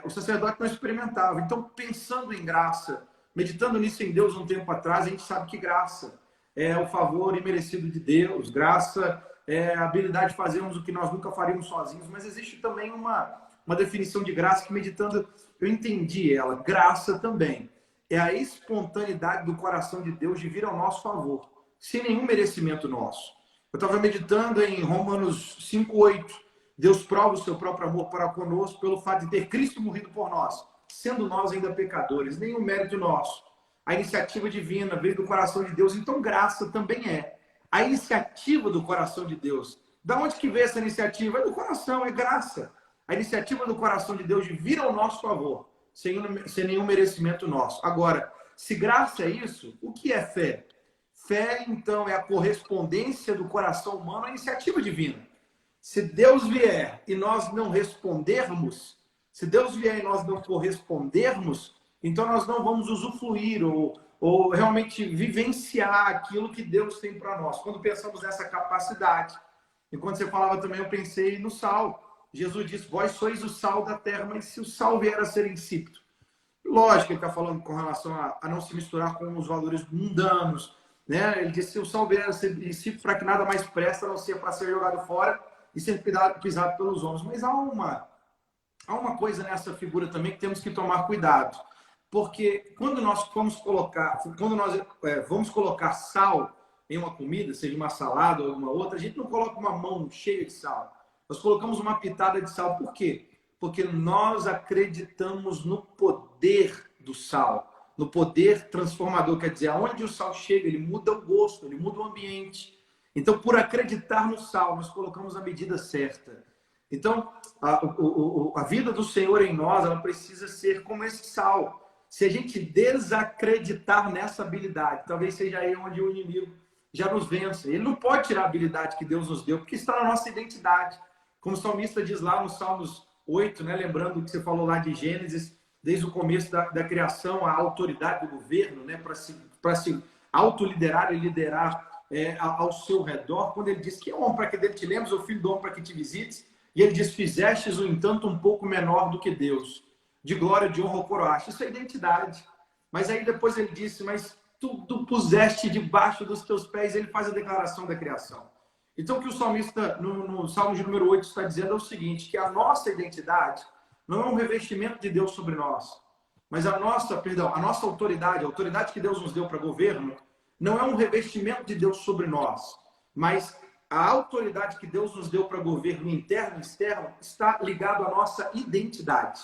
o sacerdote não experimentava. Então, pensando em graça, meditando nisso em Deus um tempo atrás, a gente sabe que graça é o favor imerecido de Deus, graça é a habilidade de fazermos o que nós nunca faríamos sozinhos, mas existe também uma definição de graça que, meditando, eu entendi ela. Graça também é a espontaneidade do coração de Deus de vir ao nosso favor, sem nenhum merecimento nosso. Eu estava meditando em Romanos 5:8. Deus prova o seu próprio amor para conosco pelo fato de ter Cristo morrido por nós, sendo nós ainda pecadores, nenhum mérito nosso. A iniciativa divina veio do coração de Deus, então graça também é a iniciativa do coração de Deus. Da onde que veio essa iniciativa? É do coração, é graça. A iniciativa do coração de Deus de vir ao nosso favor, sem nenhum merecimento nosso. Agora, se graça é isso, o que é fé? Fé, então, é a correspondência do coração humano à iniciativa divina. Se Deus vier e nós não respondermos, se Deus vier e nós não correspondermos, então nós não vamos usufruir ou realmente vivenciar aquilo que Deus tem para nós. Quando pensamos nessa capacidade, e quando você falava também, eu pensei no sal. Jesus disse, vós sois o sal da terra, mas se o sal vier a ser insípido. Lógico que ele está falando com relação a não se misturar com os valores mundanos, né? Ele disse, se o sal vier a ser insípido, para que nada mais presta, a não ser para ser jogado fora e ser pisado pelos homens. Mas há uma coisa nessa figura também que temos que tomar cuidado. Porque quando nós vamos colocar sal em uma comida, seja uma salada ou alguma outra, a gente não coloca uma mão cheia de sal. Nós colocamos uma pitada de sal. Por quê? Porque nós acreditamos no poder do sal, no poder transformador. Quer dizer, aonde o sal chega, ele muda o gosto, ele muda o ambiente. Então, por acreditar no sal, nós colocamos a medida certa. Então, a vida do Senhor em nós, ela precisa ser como esse sal. Se a gente desacreditar nessa habilidade, talvez seja aí onde o inimigo já nos vença. Ele não pode tirar a habilidade que Deus nos deu, porque está na nossa identidade. Como o salmista diz lá no Salmos 8, né, lembrando o que você falou lá de Gênesis, desde o começo da criação, a autoridade do governo, né, para se autoliderar e liderar ao seu redor, quando ele diz que é homem para que dele te lembres, ou filho do homem para que te visites, e ele diz, fizestes, no entanto, um pouco menor do que Deus, de glória, de honra, ou coroaste. Isso é identidade. Mas aí depois ele disse, mas tu puseste debaixo dos teus pés, ele faz a declaração da criação. Então o que o salmista, no Salmo de número 8, está dizendo é o seguinte, que a nossa identidade não é um revestimento de Deus sobre nós, mas a nossa autoridade, a autoridade que Deus nos deu para governo, não é um revestimento de Deus sobre nós, mas a autoridade que Deus nos deu para governo interno e externo está ligado à nossa identidade,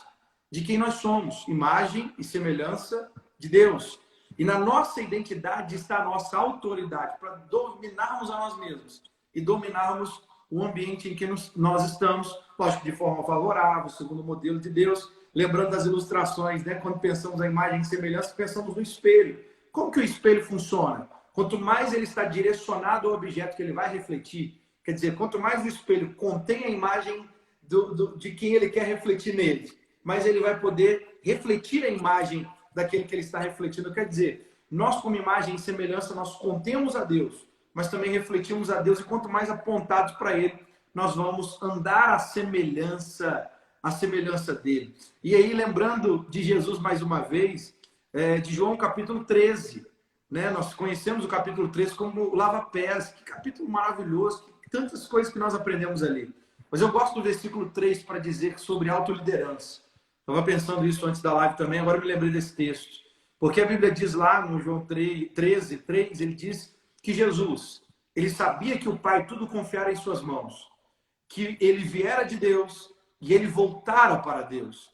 de quem nós somos, imagem e semelhança de Deus. E na nossa identidade está a nossa autoridade para dominarmos a nós mesmos e dominarmos o ambiente em que nós estamos, lógico, de forma favorável, segundo o modelo de Deus. Lembrando das ilustrações, né? Quando pensamos a imagem e semelhança, pensamos no espelho. Como que o espelho funciona? Quanto mais ele está direcionado ao objeto que ele vai refletir, quer dizer, quanto mais o espelho contém a imagem de quem ele quer refletir nele, mais ele vai poder refletir a imagem daquele que ele está refletindo. Quer dizer, nós como imagem e semelhança, nós contemos a Deus, mas também refletimos a Deus, e quanto mais apontados para ele, nós vamos andar à semelhança dele. E aí, lembrando de Jesus mais uma vez, de João capítulo 13, né? Nós conhecemos o capítulo 13 como lava-pés, que capítulo maravilhoso, que tantas coisas que nós aprendemos ali. Mas eu gosto do versículo 3 para dizer sobre autoliderança. Estava pensando isso antes da live também, agora eu me lembrei desse texto. Porque a Bíblia diz lá no João 13, 3, ele diz que Jesus, ele sabia que o Pai tudo confiara em suas mãos, que ele viera de Deus e ele voltara para Deus.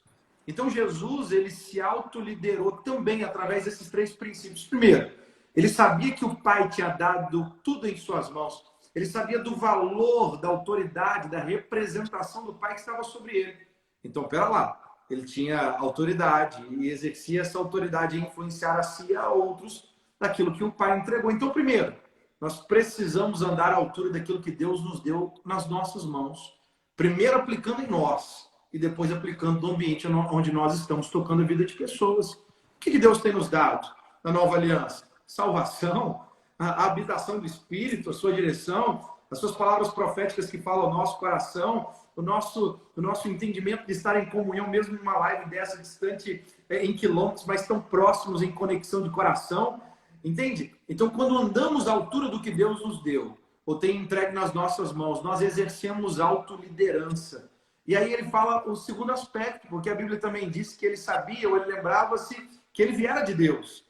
Então Jesus, ele se autoliderou também através desses 3 princípios. Primeiro, ele sabia que o Pai tinha dado tudo em suas mãos. Ele sabia do valor, da autoridade, da representação do Pai que estava sobre ele. Então, pera lá. Ele tinha autoridade e exercia essa autoridade em influenciar a si e a outros daquilo que o Pai entregou. Então, primeiro, nós precisamos andar à altura daquilo que Deus nos deu nas nossas mãos. Primeiro aplicando em nós e depois aplicando no ambiente onde nós estamos tocando a vida de pessoas. O que Deus tem nos dado na nova aliança? Salvação, a habitação do Espírito, a sua direção, as suas palavras proféticas que falam ao nosso coração, o nosso entendimento de estar em comunhão, mesmo numa live dessa, distante em quilômetros, mas tão próximos em conexão de coração. Entende? Então, quando andamos à altura do que Deus nos deu, ou tem entregue nas nossas mãos, nós exercemos autoliderança. E aí ele fala o segundo aspecto, porque a Bíblia também diz que ele sabia, ou ele lembrava-se, que ele viera de Deus.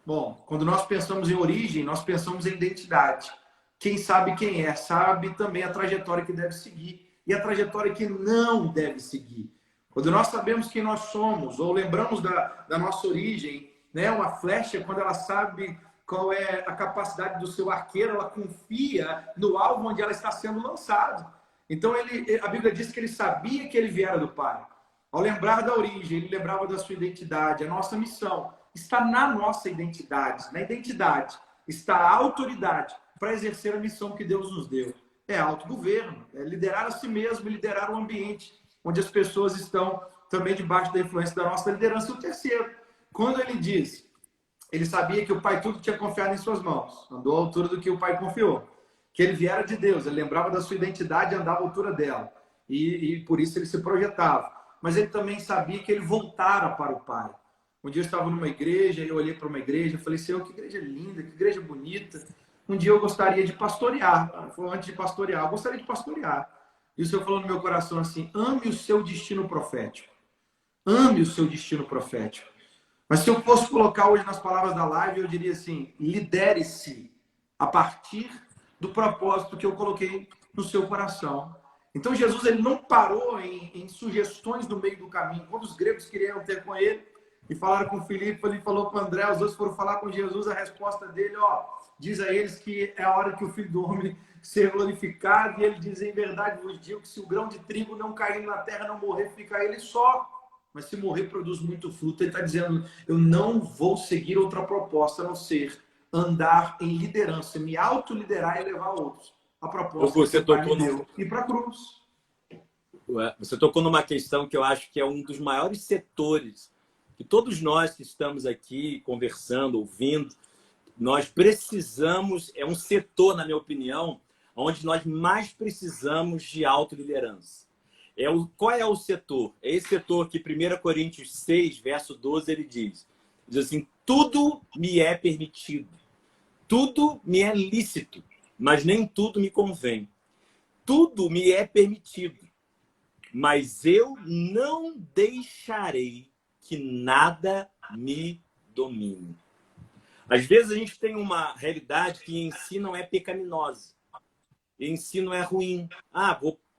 Bom, quando nós pensamos em origem, nós pensamos em identidade. Quem sabe quem é, sabe também a trajetória que deve seguir e a trajetória que não deve seguir. Quando nós sabemos quem nós somos, ou lembramos da nossa origem, né? Uma flecha, quando ela sabe qual é a capacidade do seu arqueiro, ela confia no alvo onde ela está sendo lançada. Então, a Bíblia diz que ele sabia que ele viera do Pai. Ao lembrar da origem, ele lembrava da sua identidade. A nossa missão está na nossa identidade. Na identidade está a autoridade para exercer a missão que Deus nos deu. É autogoverno, é liderar a si mesmo, liderar o ambiente onde as pessoas estão também debaixo da influência da nossa liderança. E o terceiro, quando ele diz, ele sabia que o Pai tudo tinha confiado em suas mãos, andou à altura do que o Pai confiou, que ele viera de Deus, ele lembrava da sua identidade e andava à altura dela, e por isso ele se projetava. Mas ele também sabia que ele voltara para o Pai. Um dia eu estava numa igreja, eu olhei para uma igreja, falei, Senhor, que igreja linda, que igreja bonita. Um dia eu gostaria de pastorear. Foi antes de pastorear, eu gostaria de pastorear. E o Senhor falou no meu coração assim, ame o seu destino profético. Ame o seu destino profético. Mas se eu fosse colocar hoje nas palavras da live, eu diria assim, lidere-se a partir do propósito que eu coloquei no seu coração. Então Jesus ele não parou em sugestões no meio do caminho. Quando os gregos queriam ter com ele e falaram com Filipe, ele falou com André, os dois foram falar com Jesus, a resposta dele, diz a eles que é a hora que o Filho do Homem ser glorificado, e ele diz, em verdade vos digo que se o grão de trigo não cair na terra, não morrer, fica ele só. Mas se morrer, produz muito fruto. Ele está dizendo, eu não vou seguir outra proposta, a não ser andar em liderança, me autoliderar e levar outros. A proposta você que o Pai me deu, ir para a cruz. Você tocou numa questão que eu acho que é um dos maiores setores, que todos nós que estamos aqui conversando, ouvindo, nós precisamos, é um setor, na minha opinião, onde nós mais precisamos de autoliderança. Qual é o setor? É esse setor que 1 Coríntios 6, verso 12, ele diz assim, tudo me é permitido, tudo me é lícito, mas nem tudo me convém. Tudo me é permitido, mas eu não deixarei que nada me domine. Às vezes a gente tem uma realidade que em si não é pecaminosa, em si não é ruim. Ah,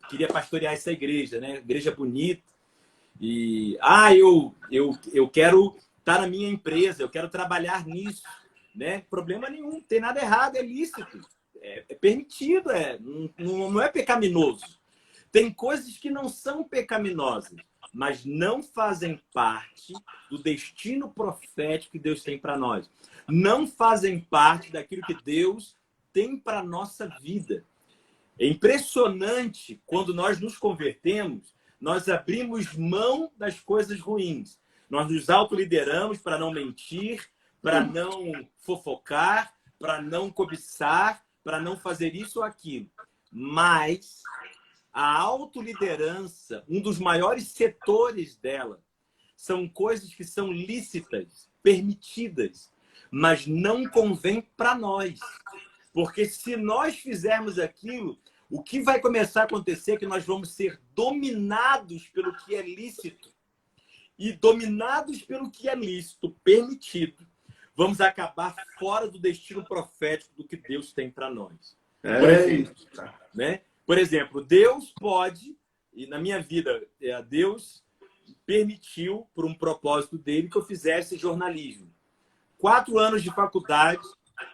queria pastorear essa igreja, né? Igreja bonita. E eu quero estar na minha empresa, eu quero trabalhar nisso, né? Problema nenhum, não tem nada errado, é lícito, é permitido, não é pecaminoso. Tem coisas que não são pecaminosas, mas não fazem parte do destino profético que Deus tem para nós. Não fazem parte daquilo que Deus tem para a nossa vida. É impressionante quando nós nos convertemos, nós abrimos mão das coisas ruins. Nós nos autolideramos para não mentir, para não fofocar, para não cobiçar, para não fazer isso ou aquilo. Mas a autoliderança, um dos maiores setores dela, são coisas que são lícitas, permitidas, mas não convém para nós. Porque se nós fizermos aquilo, o que vai começar a acontecer é que nós vamos ser dominados pelo que é lícito. E dominados pelo que é lícito, permitido, vamos acabar fora do destino profético do que Deus tem para nós. Por exemplo, né? Por exemplo, Deus pode, e na minha vida, Deus permitiu, por um propósito dele, que eu fizesse jornalismo. 4 anos de faculdade,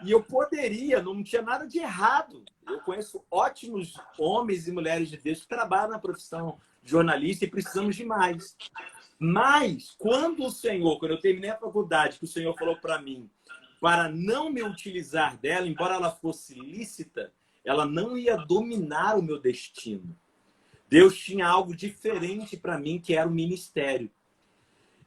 e eu poderia, não tinha nada de errado. Eu conheço ótimos homens e mulheres de Deus que trabalham na profissão de jornalista e precisamos de mais. Mas, quando eu terminei a faculdade, que o Senhor falou para mim, para não me utilizar dela, embora ela fosse lícita, ela não ia dominar o meu destino. Deus tinha algo diferente para mim, que era o ministério.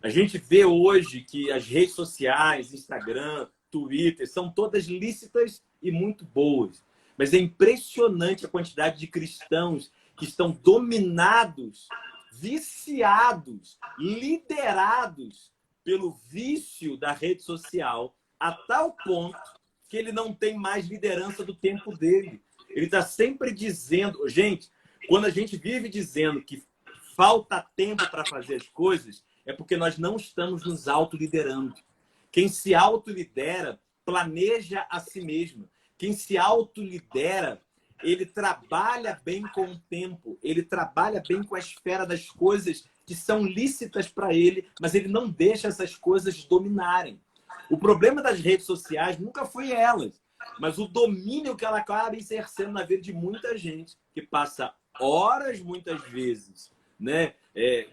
A gente vê hoje que as redes sociais, Instagram, Twitter, são todas lícitas e muito boas. Mas é impressionante a quantidade de cristãos que estão dominados, viciados, liderados pelo vício da rede social, a tal ponto que ele não tem mais liderança do tempo dele. Ele está sempre dizendo... Gente, quando a gente vive dizendo que falta tempo para fazer as coisas, é porque nós não estamos nos autoliderando. Quem se autolidera, planeja a si mesmo. Quem se autolidera, ele trabalha bem com o tempo, ele trabalha bem com a esfera das coisas que são lícitas para ele, mas ele não deixa essas coisas dominarem. O problema das redes sociais nunca foi elas, mas o domínio que ela acaba exercendo na vida de muita gente, que passa horas, muitas vezes, né,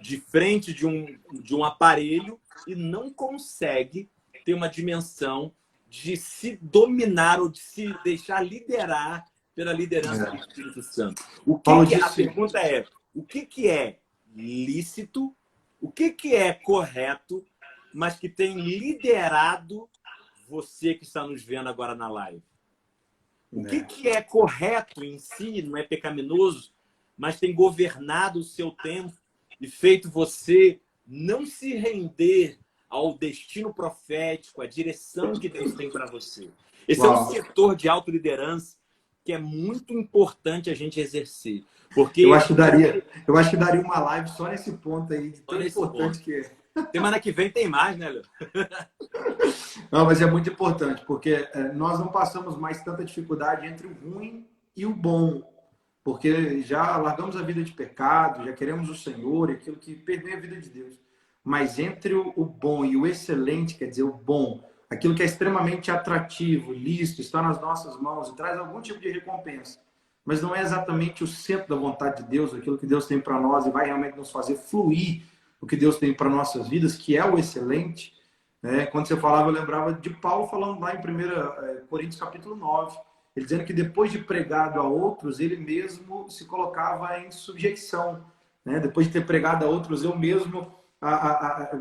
de frente de um aparelho e não consegue ter uma dimensão de se dominar ou de se deixar liderar pela liderança do Espírito Santo. A pergunta é, o que é lícito, o que é correto, mas que tem liderado você que está nos vendo agora na live? O que é correto em si, não é pecaminoso, mas tem governado o seu tempo e feito você não se render ao destino profético, à direção que Deus tem para você. Esse é um setor de autoliderança que é muito importante a gente exercer. Porque eu acho que daria uma live só nesse ponto aí, de tão importante que é. Semana que vem tem mais, né, Léo? Não, mas é muito importante, porque nós não passamos mais tanta dificuldade entre o ruim e o bom, porque já largamos a vida de pecado, já queremos o Senhor, aquilo que permeia a vida de Deus. Mas entre o bom e o excelente, quer dizer, o bom, aquilo que é extremamente atrativo, lícito, está nas nossas mãos e traz algum tipo de recompensa, mas não é exatamente o centro da vontade de Deus, aquilo que Deus tem para nós e vai realmente nos fazer fluir o que Deus tem para nossas vidas, que é o excelente. Quando você falava, eu lembrava de Paulo falando lá em 1 Coríntios capítulo 9, ele dizendo que depois de pregado a outros, ele mesmo se colocava em sujeição. Depois de ter pregado a outros, eu mesmo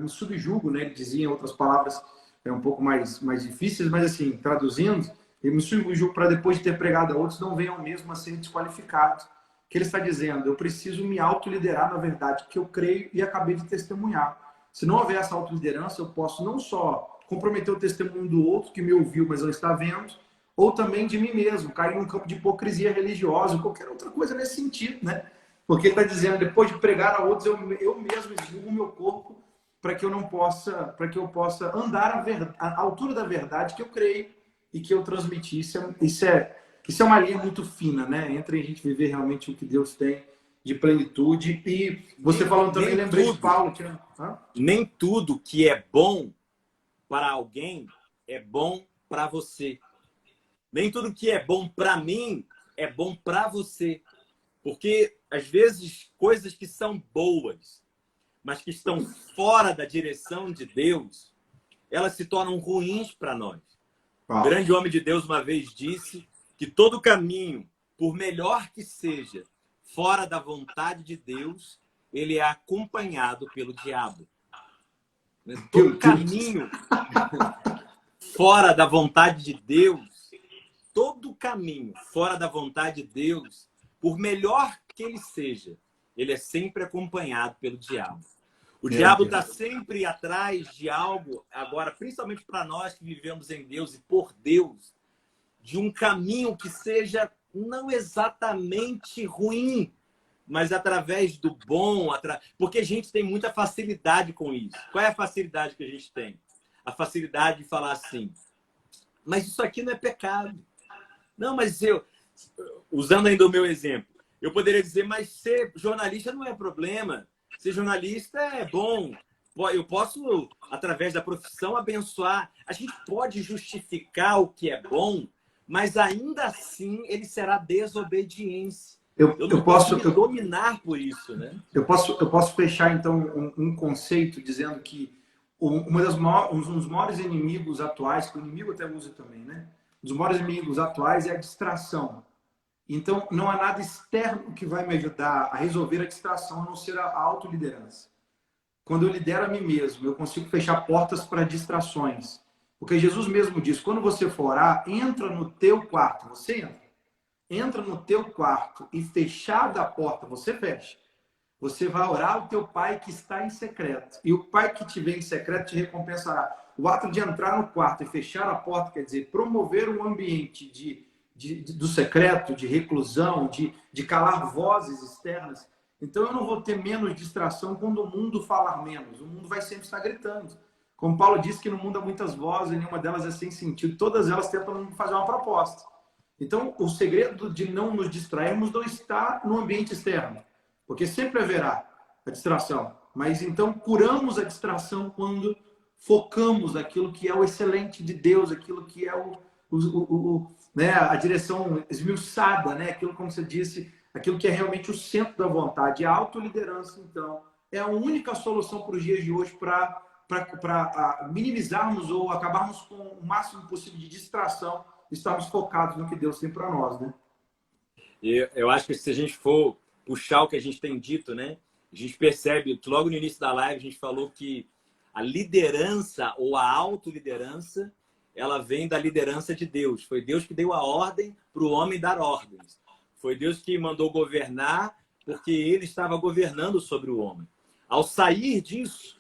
me subjugo, ele dizia em outras palavras um pouco mais difíceis, mas assim, traduzindo, ele me subjugo para depois de ter pregado a outros, não venham mesmo a ser desqualificados. Que ele está dizendo, eu preciso me autoliderar na verdade, que eu creio e acabei de testemunhar. Se não houver essa autoliderança, eu posso não só comprometer o testemunho do outro que me ouviu, mas não está vendo, ou também de mim mesmo, cair num campo de hipocrisia religiosa, ou qualquer outra coisa nesse sentido, Porque ele está dizendo, depois de pregar a outros, eu mesmo julgo o meu corpo para que eu possa andar à altura da verdade que eu creio e que eu transmiti. Isso é uma linha muito fina, né? Entre a gente viver realmente o que Deus tem de plenitude. E você falando também, lembrei de Paulo. Nem tudo que é bom para alguém é bom para você. Nem tudo que é bom para mim é bom para você. Porque, às vezes, coisas que são boas, mas que estão fora da direção de Deus, elas se tornam ruins para nós. Um grande homem de Deus uma vez disse que todo caminho, por melhor que seja, fora da vontade de Deus, ele é acompanhado pelo diabo. Todo caminho fora da vontade de Deus, todo caminho fora da vontade de Deus, por melhor que ele seja, ele é sempre acompanhado pelo diabo. O diabo está sempre atrás de algo, agora, principalmente para nós que vivemos em Deus e por Deus, de um caminho que seja não exatamente ruim, mas através do bom, porque a gente tem muita facilidade com isso. Qual é a facilidade que a gente tem? A facilidade de falar assim, mas isso aqui não é pecado. Não, mas usando ainda o meu exemplo, eu poderia dizer, mas ser jornalista não é problema. Ser jornalista é bom. Eu posso, através da profissão, abençoar. A gente pode justificar o que é bom, mas ainda assim ele será desobediência. Eu não posso me dominar por isso, né? Eu posso fechar, então, um conceito dizendo que um dos maiores inimigos atuais, que o inimigo até usa também, né? Um dos maiores inimigos atuais é a distração. Então, não há nada externo que vai me ajudar a resolver a distração, a não ser a autoliderança. Quando eu lidero a mim mesmo, eu consigo fechar portas para distrações. Porque Jesus mesmo diz, quando você for orar, entra no teu quarto. Você entra no teu quarto e fechada a porta, você fecha. Você vai orar ao teu pai que está em secreto. E o pai que te vê em secreto te recompensará. O ato de entrar no quarto e fechar a porta, quer dizer, promover um ambiente do secreto, de reclusão, de calar vozes externas. Então eu não vou ter menos distração quando o mundo falar menos. O mundo vai sempre estar gritando. Como Paulo disse que no mundo há muitas vozes, nenhuma delas é sem sentido. Todas elas tentam fazer uma proposta. Então o segredo de não nos distrairmos não está no ambiente externo. Porque sempre haverá a distração. Mas então curamos a distração quando focamos naquilo que é o excelente de Deus, aquilo que é né, a direção esmiuçada, né? Aquilo, como você disse, aquilo que é realmente o centro da vontade. A autoliderança, então, é a única solução para os dias de hoje para minimizarmos ou acabarmos com o máximo possível de distração e estarmos focados no que Deus tem para nós, né? Eu acho que se a gente for puxar o que a gente tem dito, né? A gente percebe, logo no início da live, a gente falou que a liderança ou a autoliderança, ela vem da liderança de Deus. Foi Deus que deu a ordem para o homem dar ordens. Foi Deus que mandou governar porque ele estava governando sobre o homem. Ao sair disso,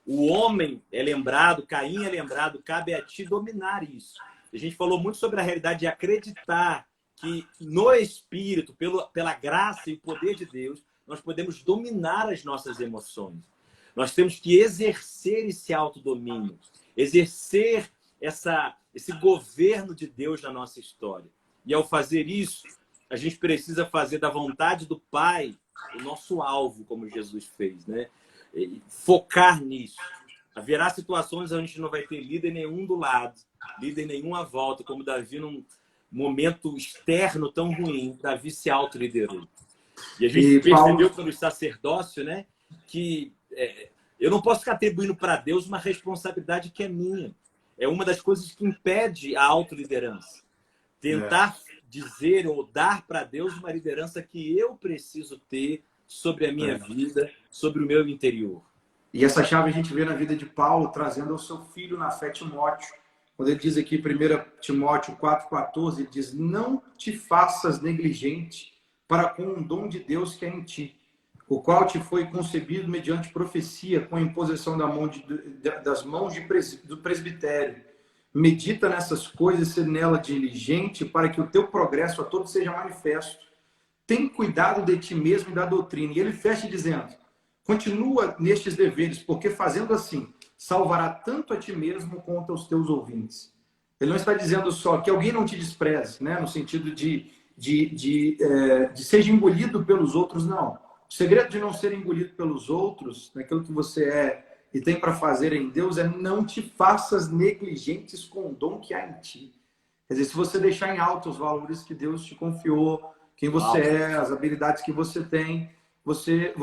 o homem é lembrado, Caim é lembrado, cabe a ti dominar isso. A gente falou muito sobre a realidade de acreditar que no Espírito, pela graça e o poder de Deus, nós podemos dominar as nossas emoções. Nós temos que exercer esse autodomínio, exercer esse governo de Deus na nossa história. E ao fazer isso, a gente precisa fazer da vontade do Pai o nosso alvo, como Jesus fez, né? E focar nisso. Haverá situações onde a gente não vai ter líder nenhum do lado, líder nenhum à volta, como Davi num momento externo tão ruim, Davi se autoliderou. E a gente percebeu pelo sacerdócio, né, que eu não posso ficar atribuindo para Deus uma responsabilidade que é minha. É uma das coisas que impede a autoliderança. Tentar dizer ou dar para Deus uma liderança que eu preciso ter sobre a minha vida, sobre o meu interior. E essa chave a gente vê na vida de Paulo, trazendo ao seu filho na fé, Timóteo. Quando ele diz aqui, 1 Timóteo 4,14, ele diz, não te faças negligente para com o dom de Deus que é em ti, o qual te foi concebido mediante profecia, com a imposição das mãos do presbitério. Medita nessas coisas, ser nela diligente, para que o teu progresso a todos seja manifesto. Tem cuidado de ti mesmo e da doutrina. E ele fecha dizendo, Continua nestes deveres, porque fazendo assim, salvará tanto a ti mesmo quanto aos teus ouvintes. Ele não está dizendo só que alguém não te despreze, né? No sentido de seja engolido pelos outros, não. O segredo de não ser engolido pelos outros, naquilo que você é e tem para fazer em Deus, é não te faças negligentes com o dom que há em ti. Quer dizer, se você deixar em alto os valores que Deus te confiou, quem você é, as habilidades que você tem, você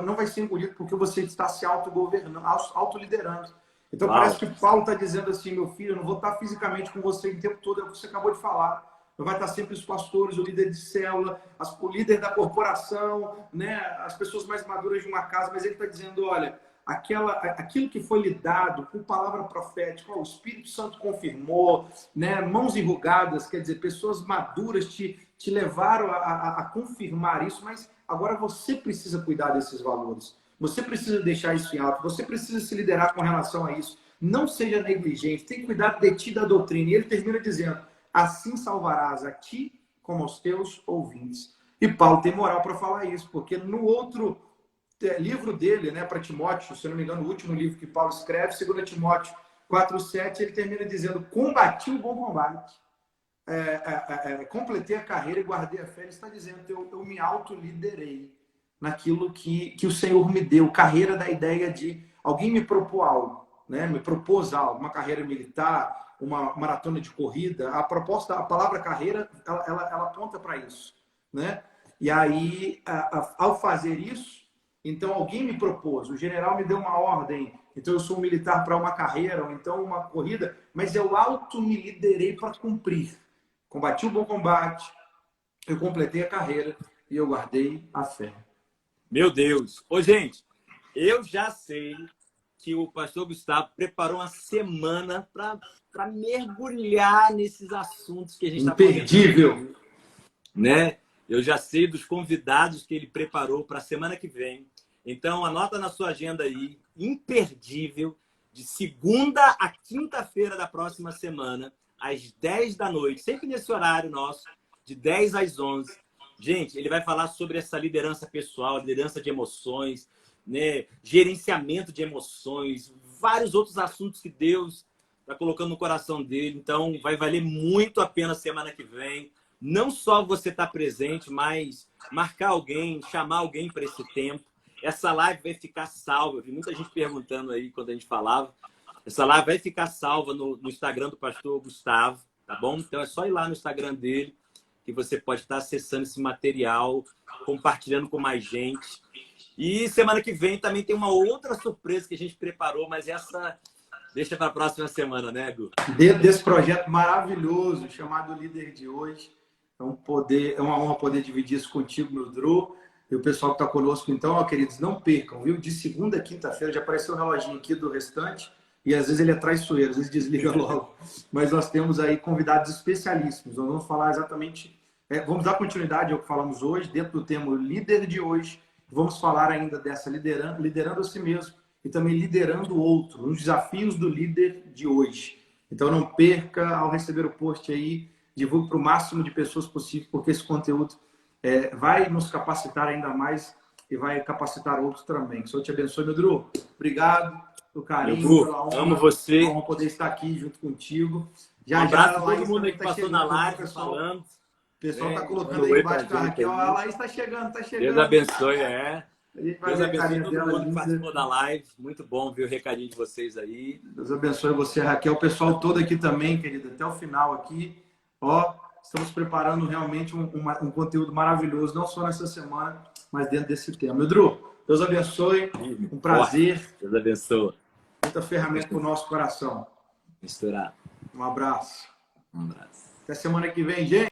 não vai ser engolido porque você está se autogovernando, autoliderando. Então parece que Paulo está dizendo assim, meu filho, eu não vou estar fisicamente com você o tempo todo, é o que você acabou de falar. Não vai estar sempre os pastores, o líder de célula, o líder da corporação, né, as pessoas mais maduras de uma casa, mas ele está dizendo, olha, aquilo que foi lhe dado por palavra profética, o Espírito Santo confirmou, né, mãos enrugadas, quer dizer, pessoas maduras te levaram a confirmar isso, mas agora você precisa cuidar desses valores. Você precisa deixar isso em alto, você precisa se liderar com relação a isso. Não seja negligente, tem que cuidar de ti da doutrina. E ele termina dizendo, assim salvarás a ti como aos teus ouvintes. E Paulo tem moral para falar isso, porque no outro livro dele, né, para Timóteo, se não me engano, o último livro que Paulo escreve, 2 Timóteo 4,7, ele termina dizendo, combati o bom combate, completei a carreira e guardei a fé. Ele está dizendo, eu me autoliderei naquilo que o Senhor me deu. Carreira da ideia de alguém me propôs algo, né? Me propôs algo, uma carreira militar, uma maratona de corrida. A proposta, a palavra carreira, ela aponta para isso, né? E aí, ao fazer isso, então alguém me propôs, o general me deu uma ordem, então eu sou um militar para uma carreira, ou então uma corrida, mas eu me liderei para cumprir. Combati o bom combate, eu completei a carreira e eu guardei a fé. Meu Deus! Ô, gente, eu já sei que o pastor Gustavo preparou uma semana para mergulhar nesses assuntos que a gente está falando. Imperdível! Né? Eu já sei dos convidados que ele preparou para a semana que vem. Então, anota na sua agenda aí, imperdível, de segunda a quinta-feira da próxima semana, às 10 da noite, sempre nesse horário nosso, de 10 às 11. Gente, ele vai falar sobre essa liderança pessoal, liderança de emoções, né? Gerenciamento de emoções, vários outros assuntos que Deus está colocando no coração dele. Então, vai valer muito a pena semana que vem. Não só você estar presente, mas marcar alguém, chamar alguém para esse tempo. Essa live vai ficar salva. Eu vi muita gente perguntando aí quando a gente falava. Essa live vai ficar salva no Instagram do pastor Gustavo, tá bom? Então, é só ir lá no Instagram dele, que você pode estar acessando esse material, compartilhando com mais gente. E semana que vem também tem uma outra surpresa que a gente preparou, mas essa deixa para a próxima semana, né, Gu? Dentro desse projeto maravilhoso chamado Líder de Hoje, é uma honra poder dividir isso contigo, meu Drew, e o pessoal que está conosco. Então, ó, queridos, não percam, viu? De segunda a quinta-feira, já apareceu o reloginho aqui do restante, e às vezes ele é traiçoeiro, às vezes desliga logo. Mas nós temos aí convidados especialíssimos. Nós vamos falar exatamente... vamos dar continuidade ao que falamos hoje, dentro do tema Líder de Hoje. Vamos falar ainda dessa liderando a si mesmo e também liderando o outro, os desafios do líder de hoje. Então não perca ao receber o post aí, divulgue para o máximo de pessoas possível, porque esse conteúdo vai nos capacitar ainda mais e vai capacitar outros também. Que o Senhor te abençoe, meu Drew. Obrigado pelo carinho, pela honra. Amo você. Vamos poder estar aqui junto contigo. Um abraço a todo mundo aí que passou na live falando. O pessoal está colocando aí embaixo da Raquel. A Laís está chegando, Deus abençoe, Deus abençoe todo mundo que participou da live. Muito bom ver o recadinho de vocês aí. Deus abençoe você, Raquel. O pessoal todo aqui também, querida, até o final aqui. Ó, estamos preparando realmente um conteúdo maravilhoso, não só nessa semana, mas dentro desse tema. Meu Drew, Deus abençoe. Um prazer. Deus abençoe. Muita ferramenta para o nosso coração. Misturar. Um abraço. Um abraço. Até semana que vem, gente.